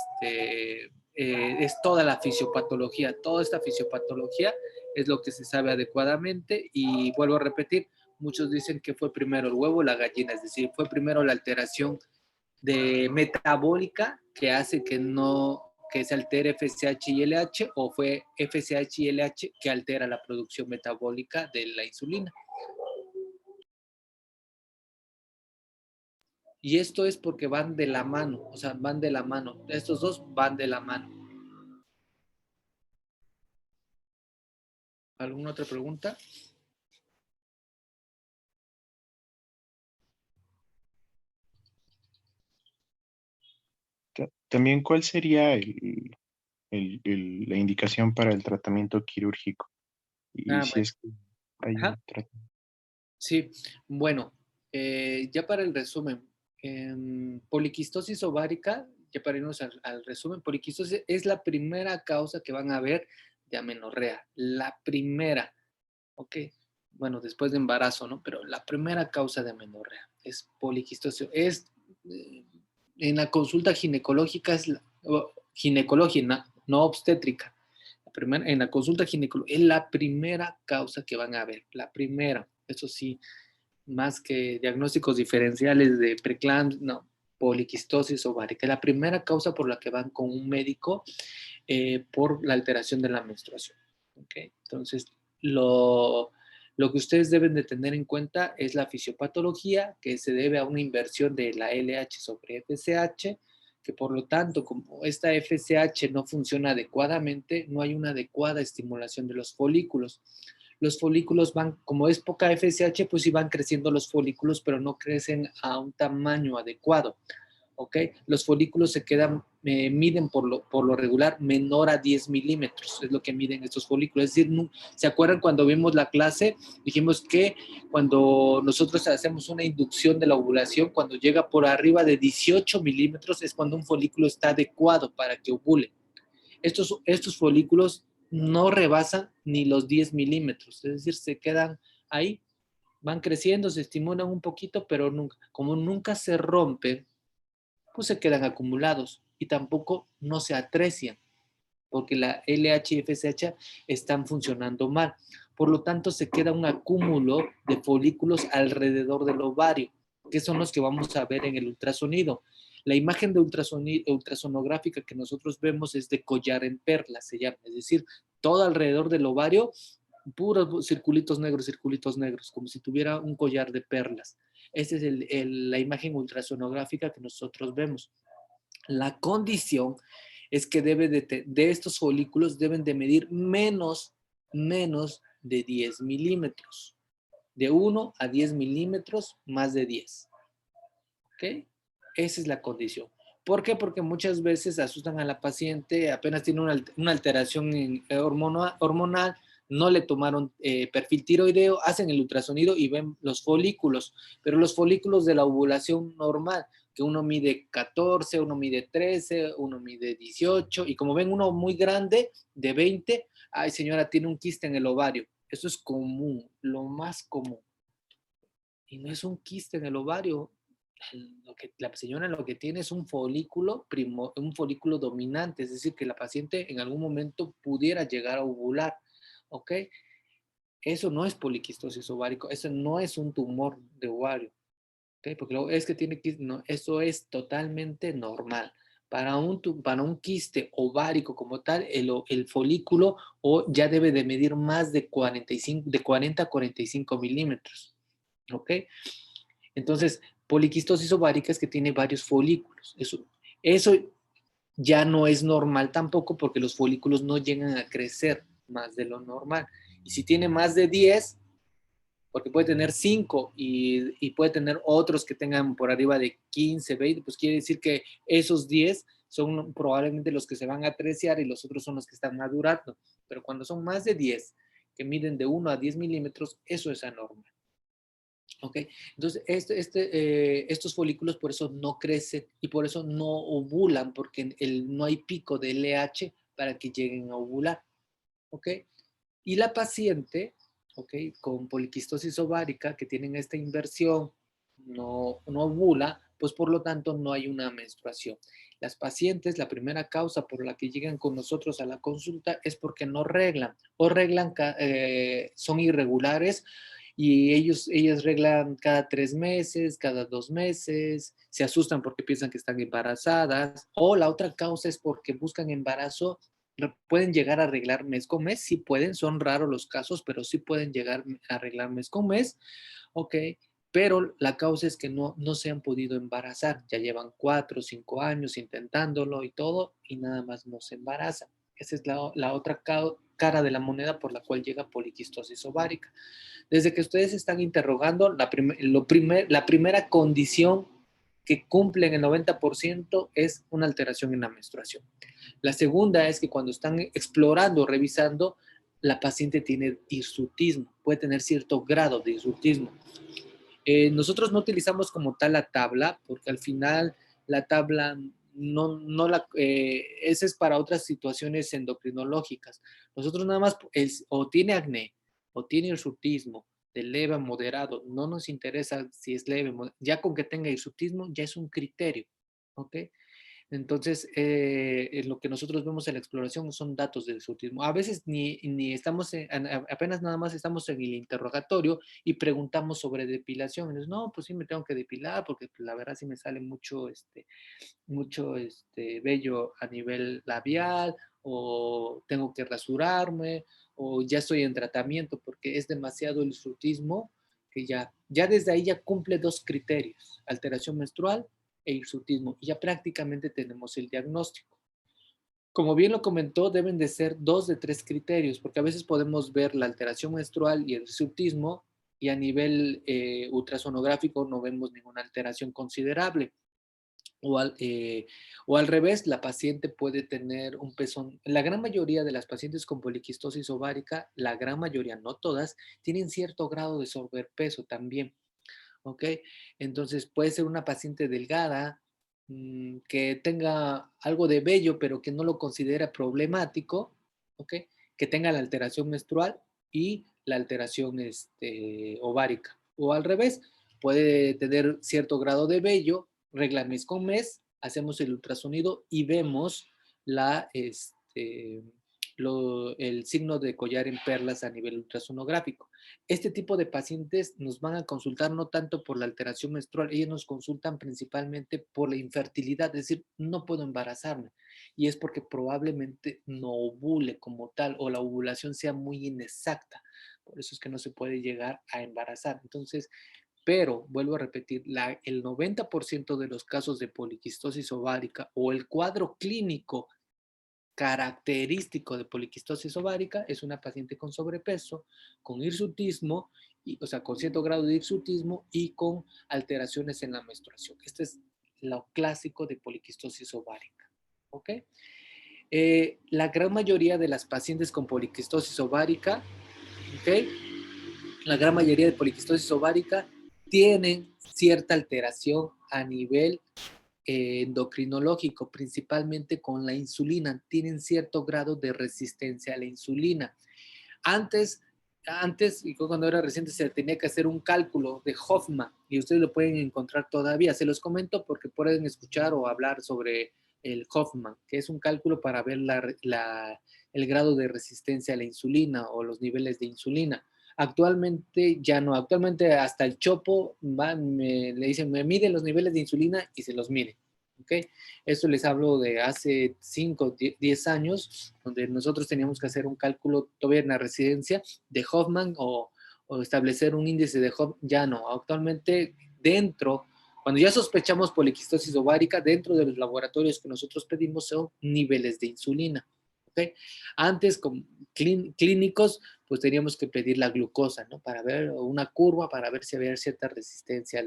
[SPEAKER 2] es toda la fisiopatología, toda esta fisiopatología es lo que se sabe adecuadamente y vuelvo a repetir, muchos dicen que fue primero el huevo o la gallina, es decir, fue primero la alteración metabólica que hace que se altere FSH y LH o fue FSH y LH que altera la producción metabólica de la insulina. Y esto es porque van de la mano, o sea, van de la mano. Estos dos van de la mano. ¿Alguna otra pregunta?
[SPEAKER 5] También, ¿cuál sería la indicación para el tratamiento quirúrgico? Y si
[SPEAKER 2] Bueno.
[SPEAKER 5] es que hay
[SPEAKER 2] Ajá.
[SPEAKER 5] un tratamiento.
[SPEAKER 2] Sí, bueno, ya para el resumen, poliquistosis ovárica, ya para irnos al resumen, poliquistosis es la primera causa que van a ver de amenorrea, la primera, ¿ok? Bueno, después de embarazo, ¿no? Pero la primera causa de amenorrea es poliquistosis. En la consulta ginecológica ginecológica, no obstétrica. En la consulta ginecológica es la primera causa que van a ver, la primera. Eso sí, más que diagnósticos diferenciales de preeclampsia, no, poliquistosis ovárica. La primera causa por la que van con un médico por la alteración de la menstruación. ¿Okay? Entonces, lo que ustedes deben de tener en cuenta es la fisiopatología, que se debe a una inversión de la LH sobre FSH, que por lo tanto, como esta FSH no funciona adecuadamente, no hay una adecuada estimulación de los folículos. Los folículos van, como es poca FSH, pues sí van creciendo los folículos, pero no crecen a un tamaño adecuado. ¿ok? Los folículos se quedan, miden por lo regular menor a 10 milímetros, es lo que miden estos folículos. Es decir, ¿se acuerdan cuando vimos la clase? Dijimos que cuando nosotros hacemos una inducción de la ovulación, cuando llega por arriba de 18 milímetros es cuando un folículo está adecuado para que ovule. Estos folículos no rebasan ni los 10 milímetros, es decir, se quedan ahí, van creciendo, se estimulan un poquito, pero nunca, como nunca se rompen, pues se quedan acumulados y tampoco no se atrecian, porque la LH y FSH están funcionando mal. Por lo tanto, se queda un acúmulo de folículos alrededor del ovario, que son los que vamos a ver en el ultrasonido. La imagen de ultrasonográfica que nosotros vemos es de collar en perla, se llama, es decir, todo alrededor del ovario, puros circulitos negros, como si tuviera un collar de perlas. Esa es la imagen ultrasonográfica que nosotros vemos. La condición es que de estos folículos deben de medir menos de 10 milímetros. De 1 a 10 milímetros, más de 10. ¿Ok? Esa es la condición. ¿Por qué? Porque muchas veces asustan a la paciente, apenas tiene una alteración hormonal, no le tomaron perfil tiroideo, hacen el ultrasonido y ven los folículos, pero los folículos de la ovulación normal, que uno mide 14, uno mide 13, uno mide 18, y como ven uno muy grande, de 20, ay señora, tiene un quiste en el ovario. Eso es común, lo más común. Y no es un quiste en el ovario. La señora lo que tiene es un folículo dominante, es decir, que la paciente en algún momento pudiera llegar a ovular, ¿ok? Eso no es poliquistosis ovárico, eso no es un tumor de ovario, ¿ok? Porque es que tiene quiste, no, eso es totalmente normal. Para un quiste ovárico como tal, el folículo ya debe de medir más de 40 a 45 milímetros, ¿ok? Entonces, poliquistosis ovárica es que tiene varios folículos. Eso ya no es normal tampoco porque los folículos no llegan a crecer más de lo normal. Y si tiene más de 10, porque puede tener 5 y puede tener otros que tengan por arriba de 15, 20, pues quiere decir que esos 10 son probablemente los que se van a atreciar y los otros son los que están madurando. Pero cuando son más de 10, que miden de 1 a 10 milímetros, eso es anormal. ¿Ok? Entonces, estos folículos por eso no crecen y por eso no ovulan, porque no hay pico de LH para que lleguen a ovular. ¿Ok? Y la paciente, ¿ok?, con poliquistosis ovárica, que tienen esta inversión, no ovula, pues por lo tanto no hay una menstruación. Las pacientes, la primera causa por la que llegan con nosotros a la consulta es porque no reglan, o son irregulares, y ellas reglan cada 3 meses, cada 2 meses, se asustan porque piensan que están embarazadas, o la otra causa es porque buscan embarazo, pueden llegar a arreglar mes con mes, sí pueden, son raros los casos, pero sí pueden llegar a arreglar mes con mes, ok, pero la causa es que no se han podido embarazar, ya llevan 4 o 5 años intentándolo y todo, y nada más no se embarazan. Esa es la otra cara de la moneda por la cual llega poliquistosis ovárica. Desde que ustedes están interrogando, la primera condición que cumplen el 90% es una alteración en la menstruación. La segunda es que cuando están explorando, revisando, la paciente tiene hirsutismo, puede tener cierto grado de hirsutismo. Nosotros no utilizamos como tal la tabla, porque al final la tabla esa es para otras situaciones endocrinológicas. Nosotros nada más o tiene acné, o tiene hirsutismo, de leve a moderado, no nos interesa si es leve, ya con que tenga hirsutismo ya es un criterio, ¿ok? Entonces, lo que nosotros vemos en la exploración son datos del hirsutismo. A veces ni estamos, apenas nada más estamos en el interrogatorio y preguntamos sobre depilación. Y nos, no, pues sí me tengo que depilar porque pues, la verdad sí me sale mucho vello a nivel labial, o tengo que rasurarme, o ya estoy en tratamiento porque es demasiado el hirsutismo, que ya desde ahí ya cumple 2 criterios, alteración menstrual e hirsutismo, y ya prácticamente tenemos el diagnóstico. Como bien lo comentó, deben de ser 2 de 3 criterios, porque a veces podemos ver la alteración menstrual y el hirsutismo, y a nivel ultrasonográfico no vemos ninguna alteración considerable. O al revés, la paciente puede tener un pezón. La gran mayoría de las pacientes con poliquistosis ovárica, la gran mayoría, no todas, tienen cierto grado de sobrepeso también. ¿Ok? Entonces puede ser una paciente delgada, que tenga algo de vello, pero que no lo considera problemático, ¿ok? Que tenga la alteración menstrual y la alteración ovárica. O al revés, puede tener cierto grado de vello, regla mes con mes, hacemos el ultrasonido y vemos el signo de collar en perlas a nivel ultrasonográfico. Este tipo de pacientes nos van a consultar no tanto por la alteración menstrual, ellos nos consultan principalmente por la infertilidad, es decir, no puedo embarazarme. Y es porque probablemente no ovule como tal o la ovulación sea muy inexacta. Por eso es que no se puede llegar a embarazar. Entonces, pero vuelvo a repetir, el 90% de los casos de poliquistosis ovárica o el cuadro clínico característico de poliquistosis ovárica es una paciente con sobrepeso, con hirsutismo, o sea, con cierto grado de hirsutismo y con alteraciones en la menstruación. Este es lo clásico de poliquistosis ovárica. ¿Ok? La gran mayoría de las pacientes con poliquistosis ovárica, ¿ok? La gran mayoría de poliquistosis ovárica tienen cierta alteración a nivel endocrinológico, principalmente con la insulina, tienen cierto grado de resistencia a la insulina. Antes, y cuando era reciente, se tenía que hacer un cálculo de Hoffman, y ustedes lo pueden encontrar todavía. Se los comento porque pueden escuchar o hablar sobre el Hoffman, que es un cálculo para ver el grado de resistencia a la insulina o los niveles de insulina. Actualmente ya no, actualmente hasta el chopo le dicen, me mide los niveles de insulina y se los mide. ¿Ok? Esto les hablo de hace 5, 10 años, donde nosotros teníamos que hacer un cálculo todavía en la residencia de Hoffman o establecer un índice de Hoffman. Ya no, actualmente cuando ya sospechamos poliquistosis ovárica, dentro de los laboratorios que nosotros pedimos son niveles de insulina. ¿Okay? Antes, con clínicos, pues teníamos que pedir la glucosa, ¿no? Para ver una curva, para ver si había cierta resistencia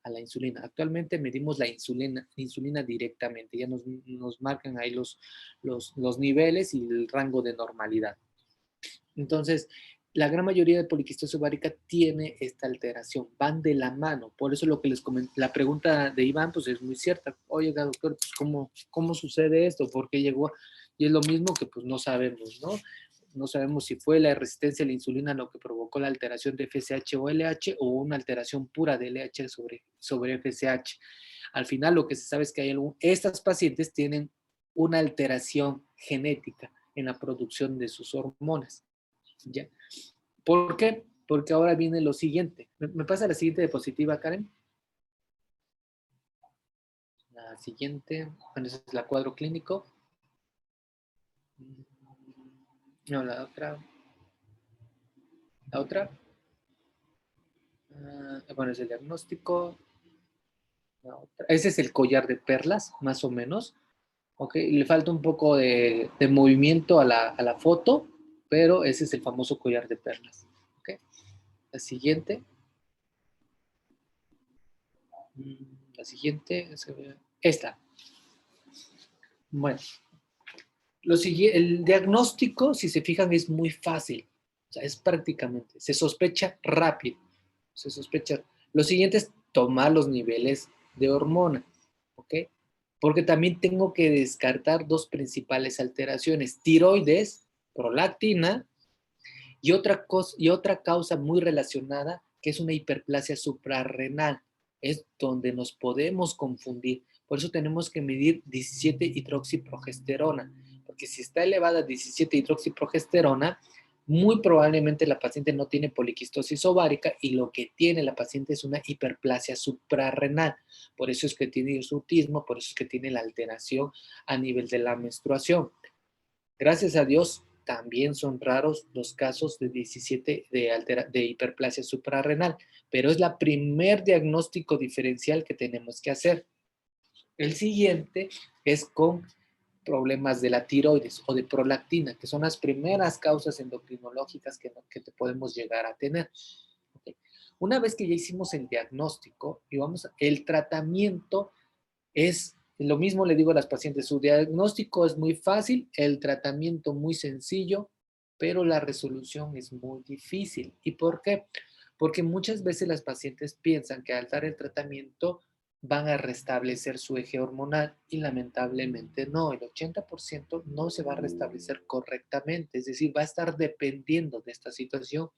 [SPEAKER 2] a la insulina. Actualmente medimos la insulina directamente, ya nos marcan ahí los niveles y el rango de normalidad. Entonces, la gran mayoría de poliquistosis ovárica tiene esta alteración, van de la mano. Por eso lo que les comenté, la pregunta de Iván, pues es muy cierta. Oye, doctor, pues ¿cómo sucede esto? ¿Por qué llegó? Y es lo mismo que pues no sabemos, ¿no? No sabemos si fue la resistencia a la insulina lo que provocó la alteración de FSH o LH o una alteración pura de LH sobre FSH. Al final lo que se sabe es que estas pacientes tienen una alteración genética en la producción de sus hormonas. ¿Ya? ¿Por qué? Porque ahora viene lo siguiente. ¿Me pasa la siguiente diapositiva, Karen? La siguiente, bueno, ese es la cuadro clínico. No, la otra. La otra. Bueno, es el diagnóstico. La otra. Ese es el collar de perlas, más o menos. Ok, le falta un poco de movimiento a la foto, pero ese es el famoso collar de perlas. Ok. La siguiente. La siguiente. Esta. Bueno. El diagnóstico, si se fijan, es muy fácil. O sea, es prácticamente, se sospecha rápido. Se sospecha. Lo siguiente es tomar los niveles de hormona. ¿Ok? Porque también tengo que descartar dos principales alteraciones. Tiroides, prolactina, y otra causa muy relacionada, que es una hiperplasia suprarrenal. Es donde nos podemos confundir. Por eso tenemos que medir 17-hidroxiprogesterona. Porque si está elevada 17-hidroxiprogesterona, muy probablemente la paciente no tiene poliquistosis ovárica y lo que tiene la paciente es una hiperplasia suprarrenal. Por eso es que tiene hirsutismo, por eso es que tiene la alteración a nivel de la menstruación. Gracias a Dios, también son raros los casos de 17 de hiperplasia suprarrenal, pero es la primer diagnóstico diferencial que tenemos que hacer. El siguiente es con problemas de la tiroides o de prolactina, que son las primeras causas endocrinológicas que te podemos llegar a tener. Okay. Una vez que ya hicimos el diagnóstico, el tratamiento Es lo mismo le digo a las pacientes, su diagnóstico es muy fácil, el tratamiento muy sencillo, pero la resolución es muy difícil. ¿Y por qué? Porque muchas veces las pacientes piensan que al dar el tratamiento van a restablecer su eje hormonal y lamentablemente no, el 80% no se va a restablecer correctamente, es decir, va a estar dependiendo de esta situación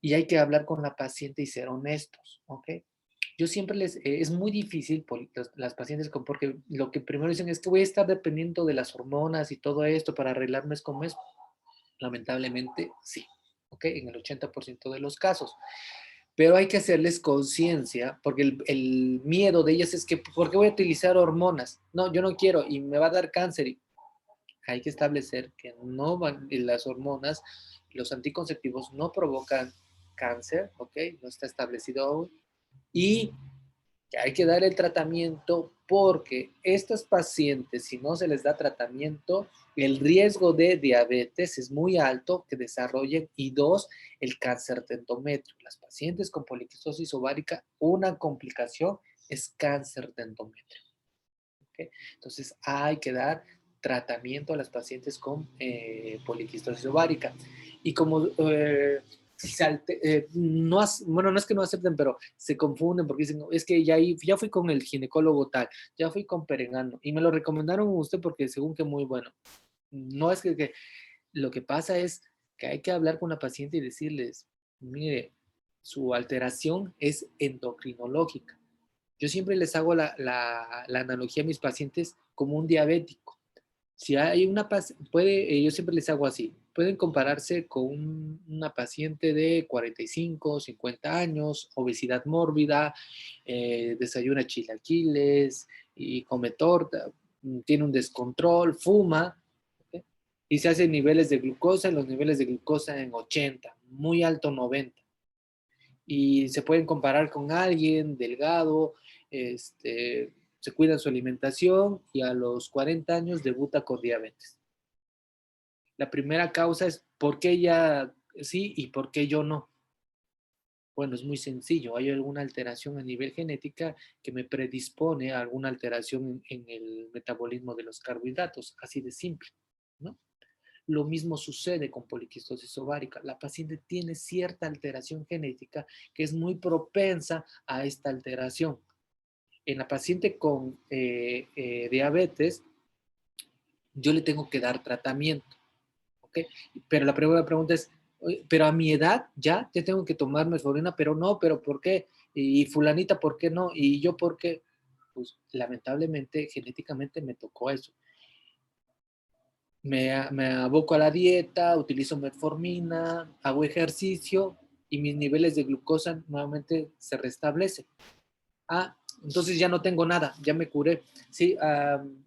[SPEAKER 2] y hay que hablar con la paciente y ser honestos, ¿ok? Yo siempre es muy difícil por las pacientes porque lo que primero dicen es que voy a estar dependiendo de las hormonas y todo esto para arreglar mes con mes. Lamentablemente, sí, ¿ok? En el 80% de los casos. Pero hay que hacerles conciencia, porque el miedo de ellas es que, ¿por qué voy a utilizar hormonas? No, yo no quiero y me va a dar cáncer. Y hay que establecer que no van, las hormonas, los anticonceptivos no provocan cáncer, ¿ok? No está establecido aún. Y que hay que dar el tratamiento porque estas pacientes, si no se les da tratamiento, el riesgo de diabetes es muy alto que desarrollen y dos, el cáncer de endometrio. Las pacientes con poliquistosis ovárica, una complicación es cáncer de endometrio. ¿Okay? Entonces hay que dar tratamiento a las pacientes con poliquistosis ovárica. Y como no, bueno, no es que no acepten, pero se confunden porque dicen, es que ya fui con el ginecólogo tal, ya fui con Perengano y me lo recomendaron a usted porque según que muy bueno. No es que lo que pasa es que hay que hablar con la paciente y decirles, mire, su alteración es endocrinológica. Yo siempre les hago la analogía a mis pacientes como un diabético. Si hay una yo siempre les hago así, pueden compararse con una paciente de 45, 50 años, obesidad mórbida, desayuna chilaquiles y come torta, tiene un descontrol, fuma, ¿ok? Y se hacen niveles de glucosa, los niveles de glucosa en 80, muy alto 90. Y se pueden comparar con alguien delgado, se cuida su alimentación y a los 40 años debuta con diabetes. La primera causa es ¿por qué ella sí y por qué yo no? Bueno, es muy sencillo. Hay alguna alteración a nivel genética que me predispone a alguna alteración en el metabolismo de los carbohidratos, así de simple, ¿no? Lo mismo sucede con poliquistosis ovárica. La paciente tiene cierta alteración genética que es muy propensa a esta alteración. En la paciente con diabetes, yo le tengo que dar tratamiento, ¿ok? Pero la primera pregunta es, pero a mi edad ya tengo que tomar metformina, pero no, pero ¿por qué? Y fulanita, ¿por qué no? Y yo, ¿por qué? Pues lamentablemente, genéticamente me tocó eso. Me aboco a la dieta, utilizo metformina, hago ejercicio y mis niveles de glucosa nuevamente se restablecen. Ah, entonces ya no tengo nada, ya me curé. Sí,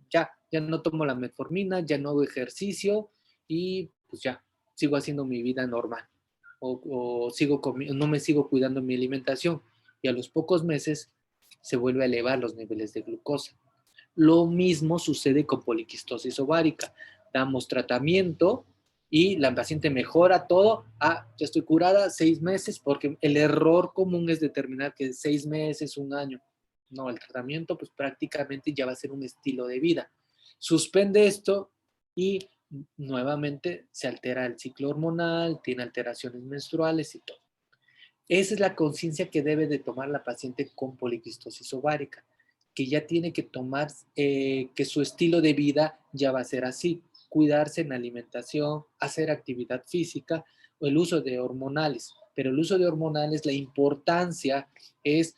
[SPEAKER 2] ya no tomo la metformina, ya no hago ejercicio y pues ya, sigo haciendo mi vida normal. O no me sigo cuidando mi alimentación y a los pocos meses se vuelve a elevar los niveles de glucosa. Lo mismo sucede con poliquistosis ovárica. Damos tratamiento y la paciente mejora todo. Ya estoy curada 6 meses, porque el error común es determinar que 6 meses, 1 año. No, el tratamiento pues prácticamente ya va a ser un estilo de vida. Suspende esto y nuevamente se altera el ciclo hormonal, tiene alteraciones menstruales y todo. Esa es la conciencia que debe de tomar la paciente con poliquistosis ovárica, que ya tiene que tomar, que su estilo de vida ya va a ser así, cuidarse en alimentación, hacer actividad física o el uso de hormonales. Pero el uso de hormonales, la importancia es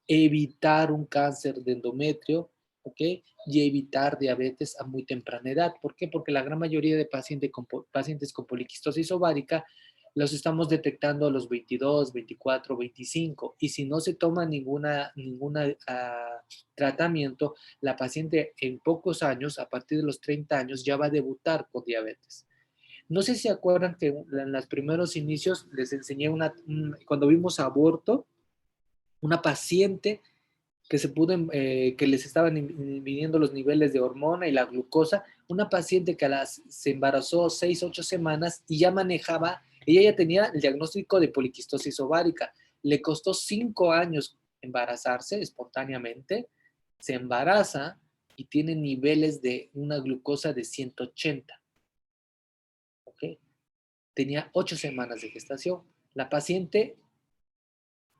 [SPEAKER 2] evitar un cáncer de endometrio, ¿ok? Y evitar diabetes a muy temprana edad. ¿Por qué? Porque la gran mayoría de pacientes con poliquistosis ovárica los estamos detectando a los 22, 24, 25 y si no se toma ninguna tratamiento, la paciente en pocos años, a partir de los 30 años, ya va a debutar con diabetes. No sé si se acuerdan que en los primeros inicios les enseñé cuando vimos aborto, una paciente que les estaban midiendo los niveles de hormona y la glucosa, una paciente que se embarazó 6, 8 semanas y ya manejaba, ella ya tenía el diagnóstico de poliquistosis ovárica, le costó 5 años embarazarse espontáneamente se embaraza y tiene niveles de una glucosa de 180. ¿Ok? Tenía 8 semanas de gestación. La paciente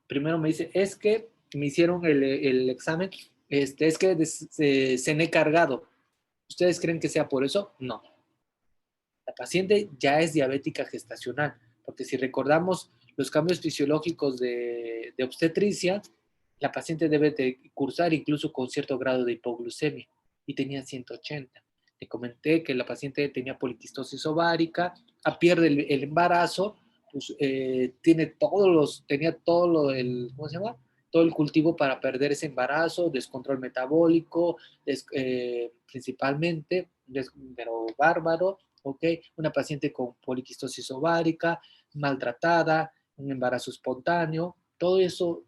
[SPEAKER 2] primero me dice, es que me hicieron el examen, es que cené cargado. ¿Ustedes creen que sea por eso? No. La paciente ya es diabética gestacional, porque si recordamos los cambios fisiológicos de obstetricia, la paciente debe de cursar incluso con cierto grado de hipoglucemia, y tenía 180. Le comenté que la paciente tenía poliquistosis ovárica, pierde el embarazo, pues, tenía ¿cómo se llama? Todo el cultivo para perder ese embarazo, descontrol metabólico, principalmente, pero bárbaro, ¿ok? Una paciente con poliquistosis ovárica, maltratada, un embarazo espontáneo, todo eso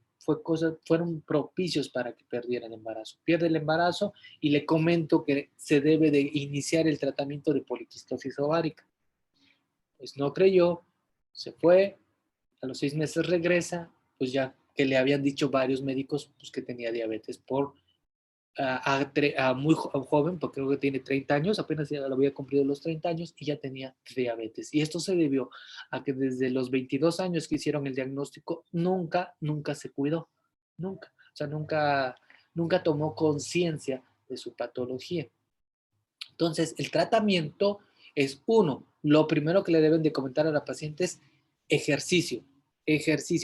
[SPEAKER 2] fueron propicios para que perdiera el embarazo. Pierde el embarazo y le comento que se debe de iniciar el tratamiento de poliquistosis ovárica. Pues no creyó, se fue, a los 6 meses regresa, pues ya que le habían dicho varios médicos pues que tenía diabetes por muy joven, porque creo que tiene 30 años, apenas ya lo había cumplido los 30 años y ya tenía diabetes. Y esto se debió a que desde los 22 años que hicieron el diagnóstico, nunca se cuidó, nunca. O sea, nunca tomó conciencia de su patología. Entonces, el tratamiento es lo primero que le deben de comentar a la paciente es ejercicio.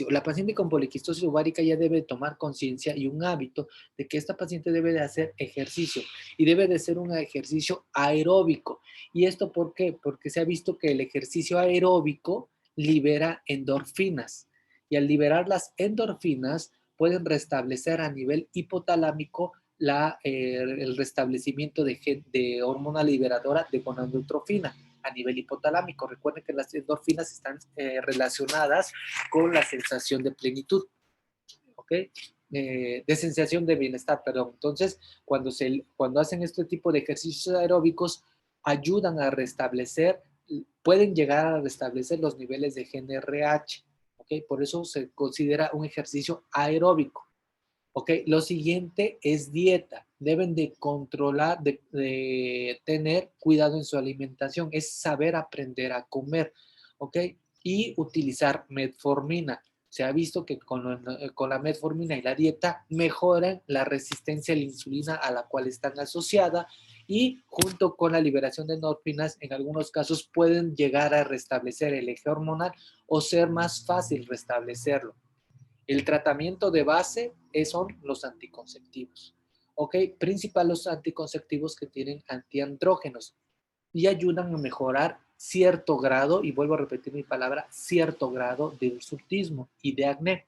[SPEAKER 2] La paciente con poliquistosis ovárica ya debe tomar conciencia y un hábito de que esta paciente debe de hacer ejercicio y debe de ser un ejercicio aeróbico. ¿Y esto por qué? Porque se ha visto que el ejercicio aeróbico libera endorfinas y al liberar las endorfinas pueden restablecer a nivel hipotalámico el restablecimiento de hormona liberadora de gonadotropina a nivel hipotalámico. Recuerden que las endorfinas están relacionadas con la sensación de plenitud, ¿ok? De sensación de bienestar, perdón. Entonces, cuando hacen este tipo de ejercicios aeróbicos, ayudan a restablecer, pueden llegar a restablecer los niveles de GnRH, ¿ok? Por eso se considera un ejercicio aeróbico. Ok, lo siguiente es dieta. Deben de controlar, de tener cuidado en su alimentación. Es saber aprender a comer, ok, y utilizar metformina. Se ha visto que con la metformina y la dieta mejoran la resistencia a la insulina a la cual están asociadas y junto con la liberación de endorfinas, en algunos casos pueden llegar a restablecer el eje hormonal o ser más fácil restablecerlo. El tratamiento de base son los anticonceptivos. ¿Ok? Principal los anticonceptivos que tienen antiandrógenos y ayudan a mejorar cierto grado, y vuelvo a repetir mi palabra, cierto grado de hirsutismo y de acné.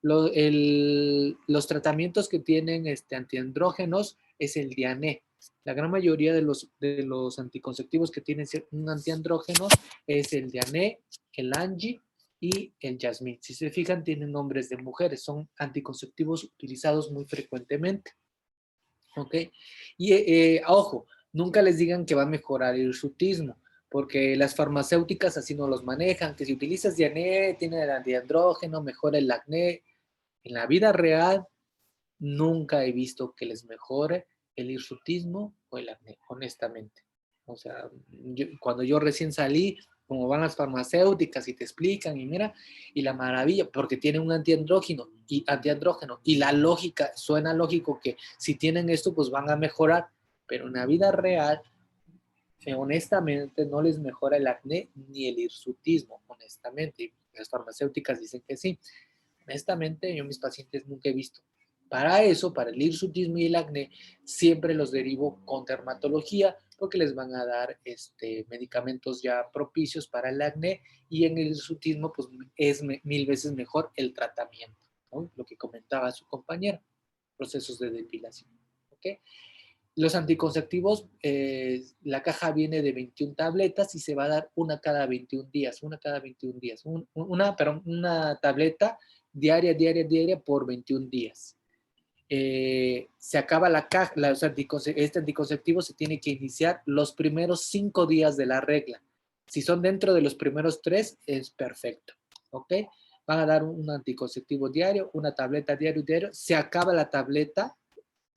[SPEAKER 2] Los tratamientos que tienen antiandrógenos es el Diané. La gran mayoría de los anticonceptivos que tienen un antiandrógeno es el Diané, el Angie y el Yasmin. Si se fijan, tienen nombres de mujeres. Son anticonceptivos utilizados muy frecuentemente. ¿Ok? Y ojo, nunca les digan que va a mejorar el hirsutismo, porque las farmacéuticas así no los manejan, que si utilizas Diané, tiene el antiandrógeno, mejora el acné. En la vida real, nunca he visto que les mejore el hirsutismo o el acné, honestamente. O sea, cuando yo recién salí, como van las farmacéuticas y te explican, y mira, y la maravilla, porque tienen un antiandrógeno, y la lógica, suena lógico que si tienen esto, pues van a mejorar, pero en la vida real, honestamente, no les mejora el acné ni el hirsutismo, honestamente. Las farmacéuticas dicen que sí. Honestamente, yo mis pacientes nunca he visto. Para eso, para el hirsutismo y el acné, siempre los derivo con dermatología porque les van a dar medicamentos ya propicios para el acné y en el hirsutismo pues es 1000 veces mejor el tratamiento, ¿no? Lo que comentaba su compañera, procesos de depilación. ¿Okay? Los anticonceptivos, la caja viene de 21 tabletas y se va a dar una cada 21 días, una tableta diaria por 21 días. Se acaba la caja, este anticonceptivo se tiene que iniciar los primeros 5 días de la regla. Si son dentro de los primeros 3, es perfecto, ¿ok? Van a dar un anticonceptivo diario, una tableta diario, se acaba la tableta,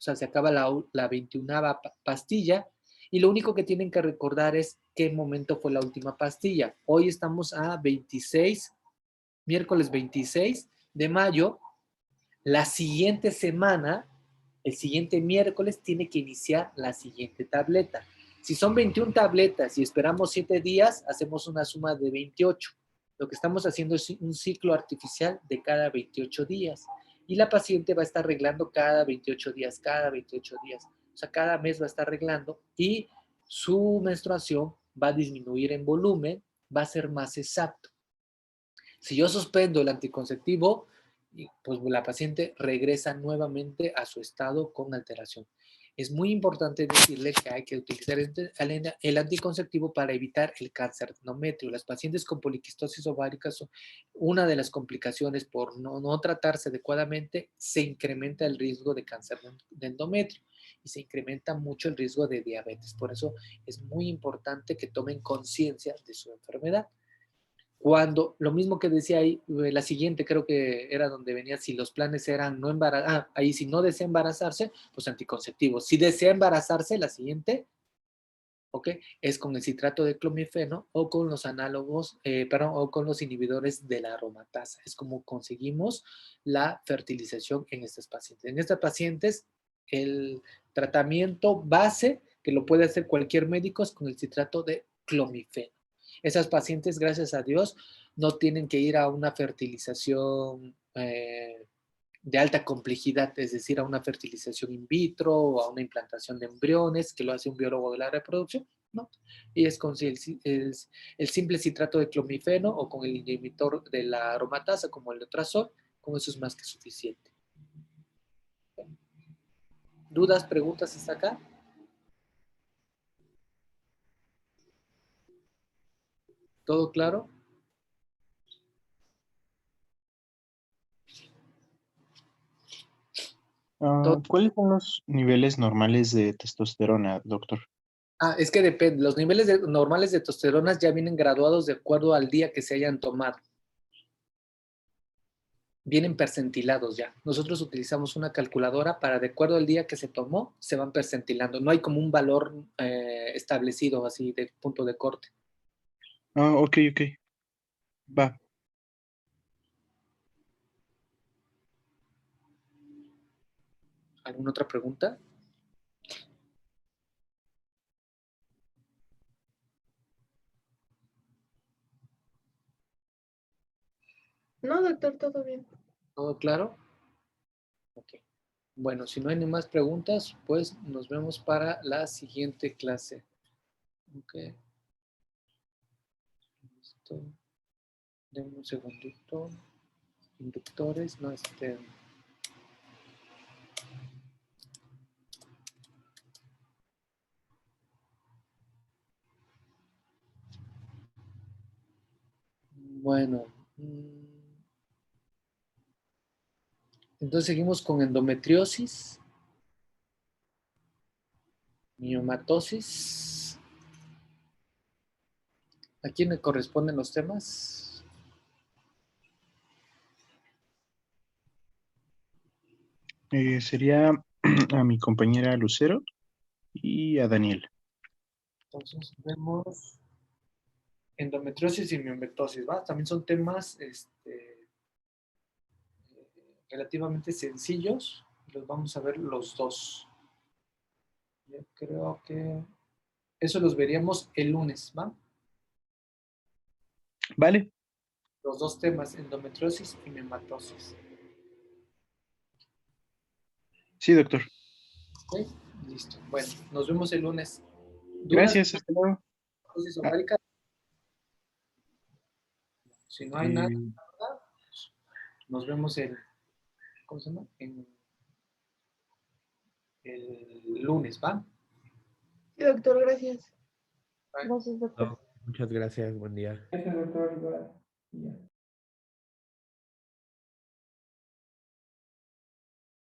[SPEAKER 2] o sea, se acaba la 21ª pastilla, y lo único que tienen que recordar es qué momento fue la última pastilla. Hoy estamos a 26, miércoles 26 de mayo. La siguiente semana, el siguiente miércoles, tiene que iniciar la siguiente tableta. Si son 21 tabletas y esperamos 7 días, hacemos una suma de 28. Lo que estamos haciendo es un ciclo artificial de cada 28 días. Y la paciente va a estar arreglando cada 28 días, cada 28 días. O sea, cada mes va a estar arreglando y su menstruación va a disminuir en volumen, va a ser más exacto. Si yo suspendo el anticonceptivo, pues la paciente regresa nuevamente a su estado con alteración. Es muy importante decirle que hay que utilizar el anticonceptivo para evitar el cáncer de endometrio. Las pacientes con poliquistosis ovárica son una de las complicaciones por no tratarse adecuadamente, se incrementa el riesgo de cáncer de endometrio y se incrementa mucho el riesgo de diabetes. Por eso es muy importante que tomen conciencia de su enfermedad. Cuando, lo mismo que decía ahí, la siguiente creo que era donde venía, si los planes eran no embarazarse, ahí si no desea embarazarse, pues anticonceptivos. Si desea embarazarse, la siguiente, ¿ok? Es con el citrato de clomifeno o con los análogos, o con los inhibidores de la aromatasa. Es como conseguimos la fertilización en estas pacientes. En estas pacientes, el tratamiento base, que lo puede hacer cualquier médico, es con el citrato de clomifeno. Esas pacientes, gracias a Dios, no tienen que ir a una fertilización de alta complejidad, es decir, a una fertilización in vitro o a una implantación de embriones, que lo hace un biólogo de la reproducción, ¿no? Y es con el simple citrato de clomifeno o con el inhibitor de la aromatasa, como el letrozol, con eso es más que suficiente. ¿Dudas, preguntas hasta acá? ¿Todo claro?
[SPEAKER 5] ¿Cuáles son los niveles normales de testosterona, doctor?
[SPEAKER 2] Es que depende. Los niveles normales de testosterona ya vienen graduados de acuerdo al día que se hayan tomado. Vienen percentilados ya. Nosotros utilizamos una calculadora para, de acuerdo al día que se tomó, se van percentilando. No hay como un valor establecido así de punto de corte.
[SPEAKER 5] Ok. Va.
[SPEAKER 2] ¿Alguna otra pregunta?
[SPEAKER 6] No, doctor, todo bien.
[SPEAKER 2] ¿Todo claro? Ok. Bueno, si no hay ni más preguntas, pues nos vemos para la siguiente clase. Ok. Listo. Denme un segundito. Inductores, no, Bueno. Entonces seguimos con endometriosis, miomatosis. ¿A quién le corresponden los temas?
[SPEAKER 5] Sería a mi compañera Lucero y a Daniel.
[SPEAKER 2] Entonces vemos endometriosis y miomatosis, ¿va? También son temas relativamente sencillos. Los vamos a ver los dos. Yo creo que eso los veríamos el lunes, ¿va?
[SPEAKER 5] Vale.
[SPEAKER 2] Los dos temas, endometriosis y miomatosis.
[SPEAKER 5] Sí, doctor.
[SPEAKER 2] ¿Ok? Listo. Bueno, nos vemos el lunes. ¿Dudas?
[SPEAKER 5] Gracias, hasta luego. Ah,
[SPEAKER 2] Si no hay nada, nos vemos ¿cómo se llama? El lunes, ¿va?
[SPEAKER 6] Sí, doctor, gracias.
[SPEAKER 8] Gracias, doctor.
[SPEAKER 9] Muchas gracias, buen día.
[SPEAKER 3] Gracias, doctor. Igual. Ya.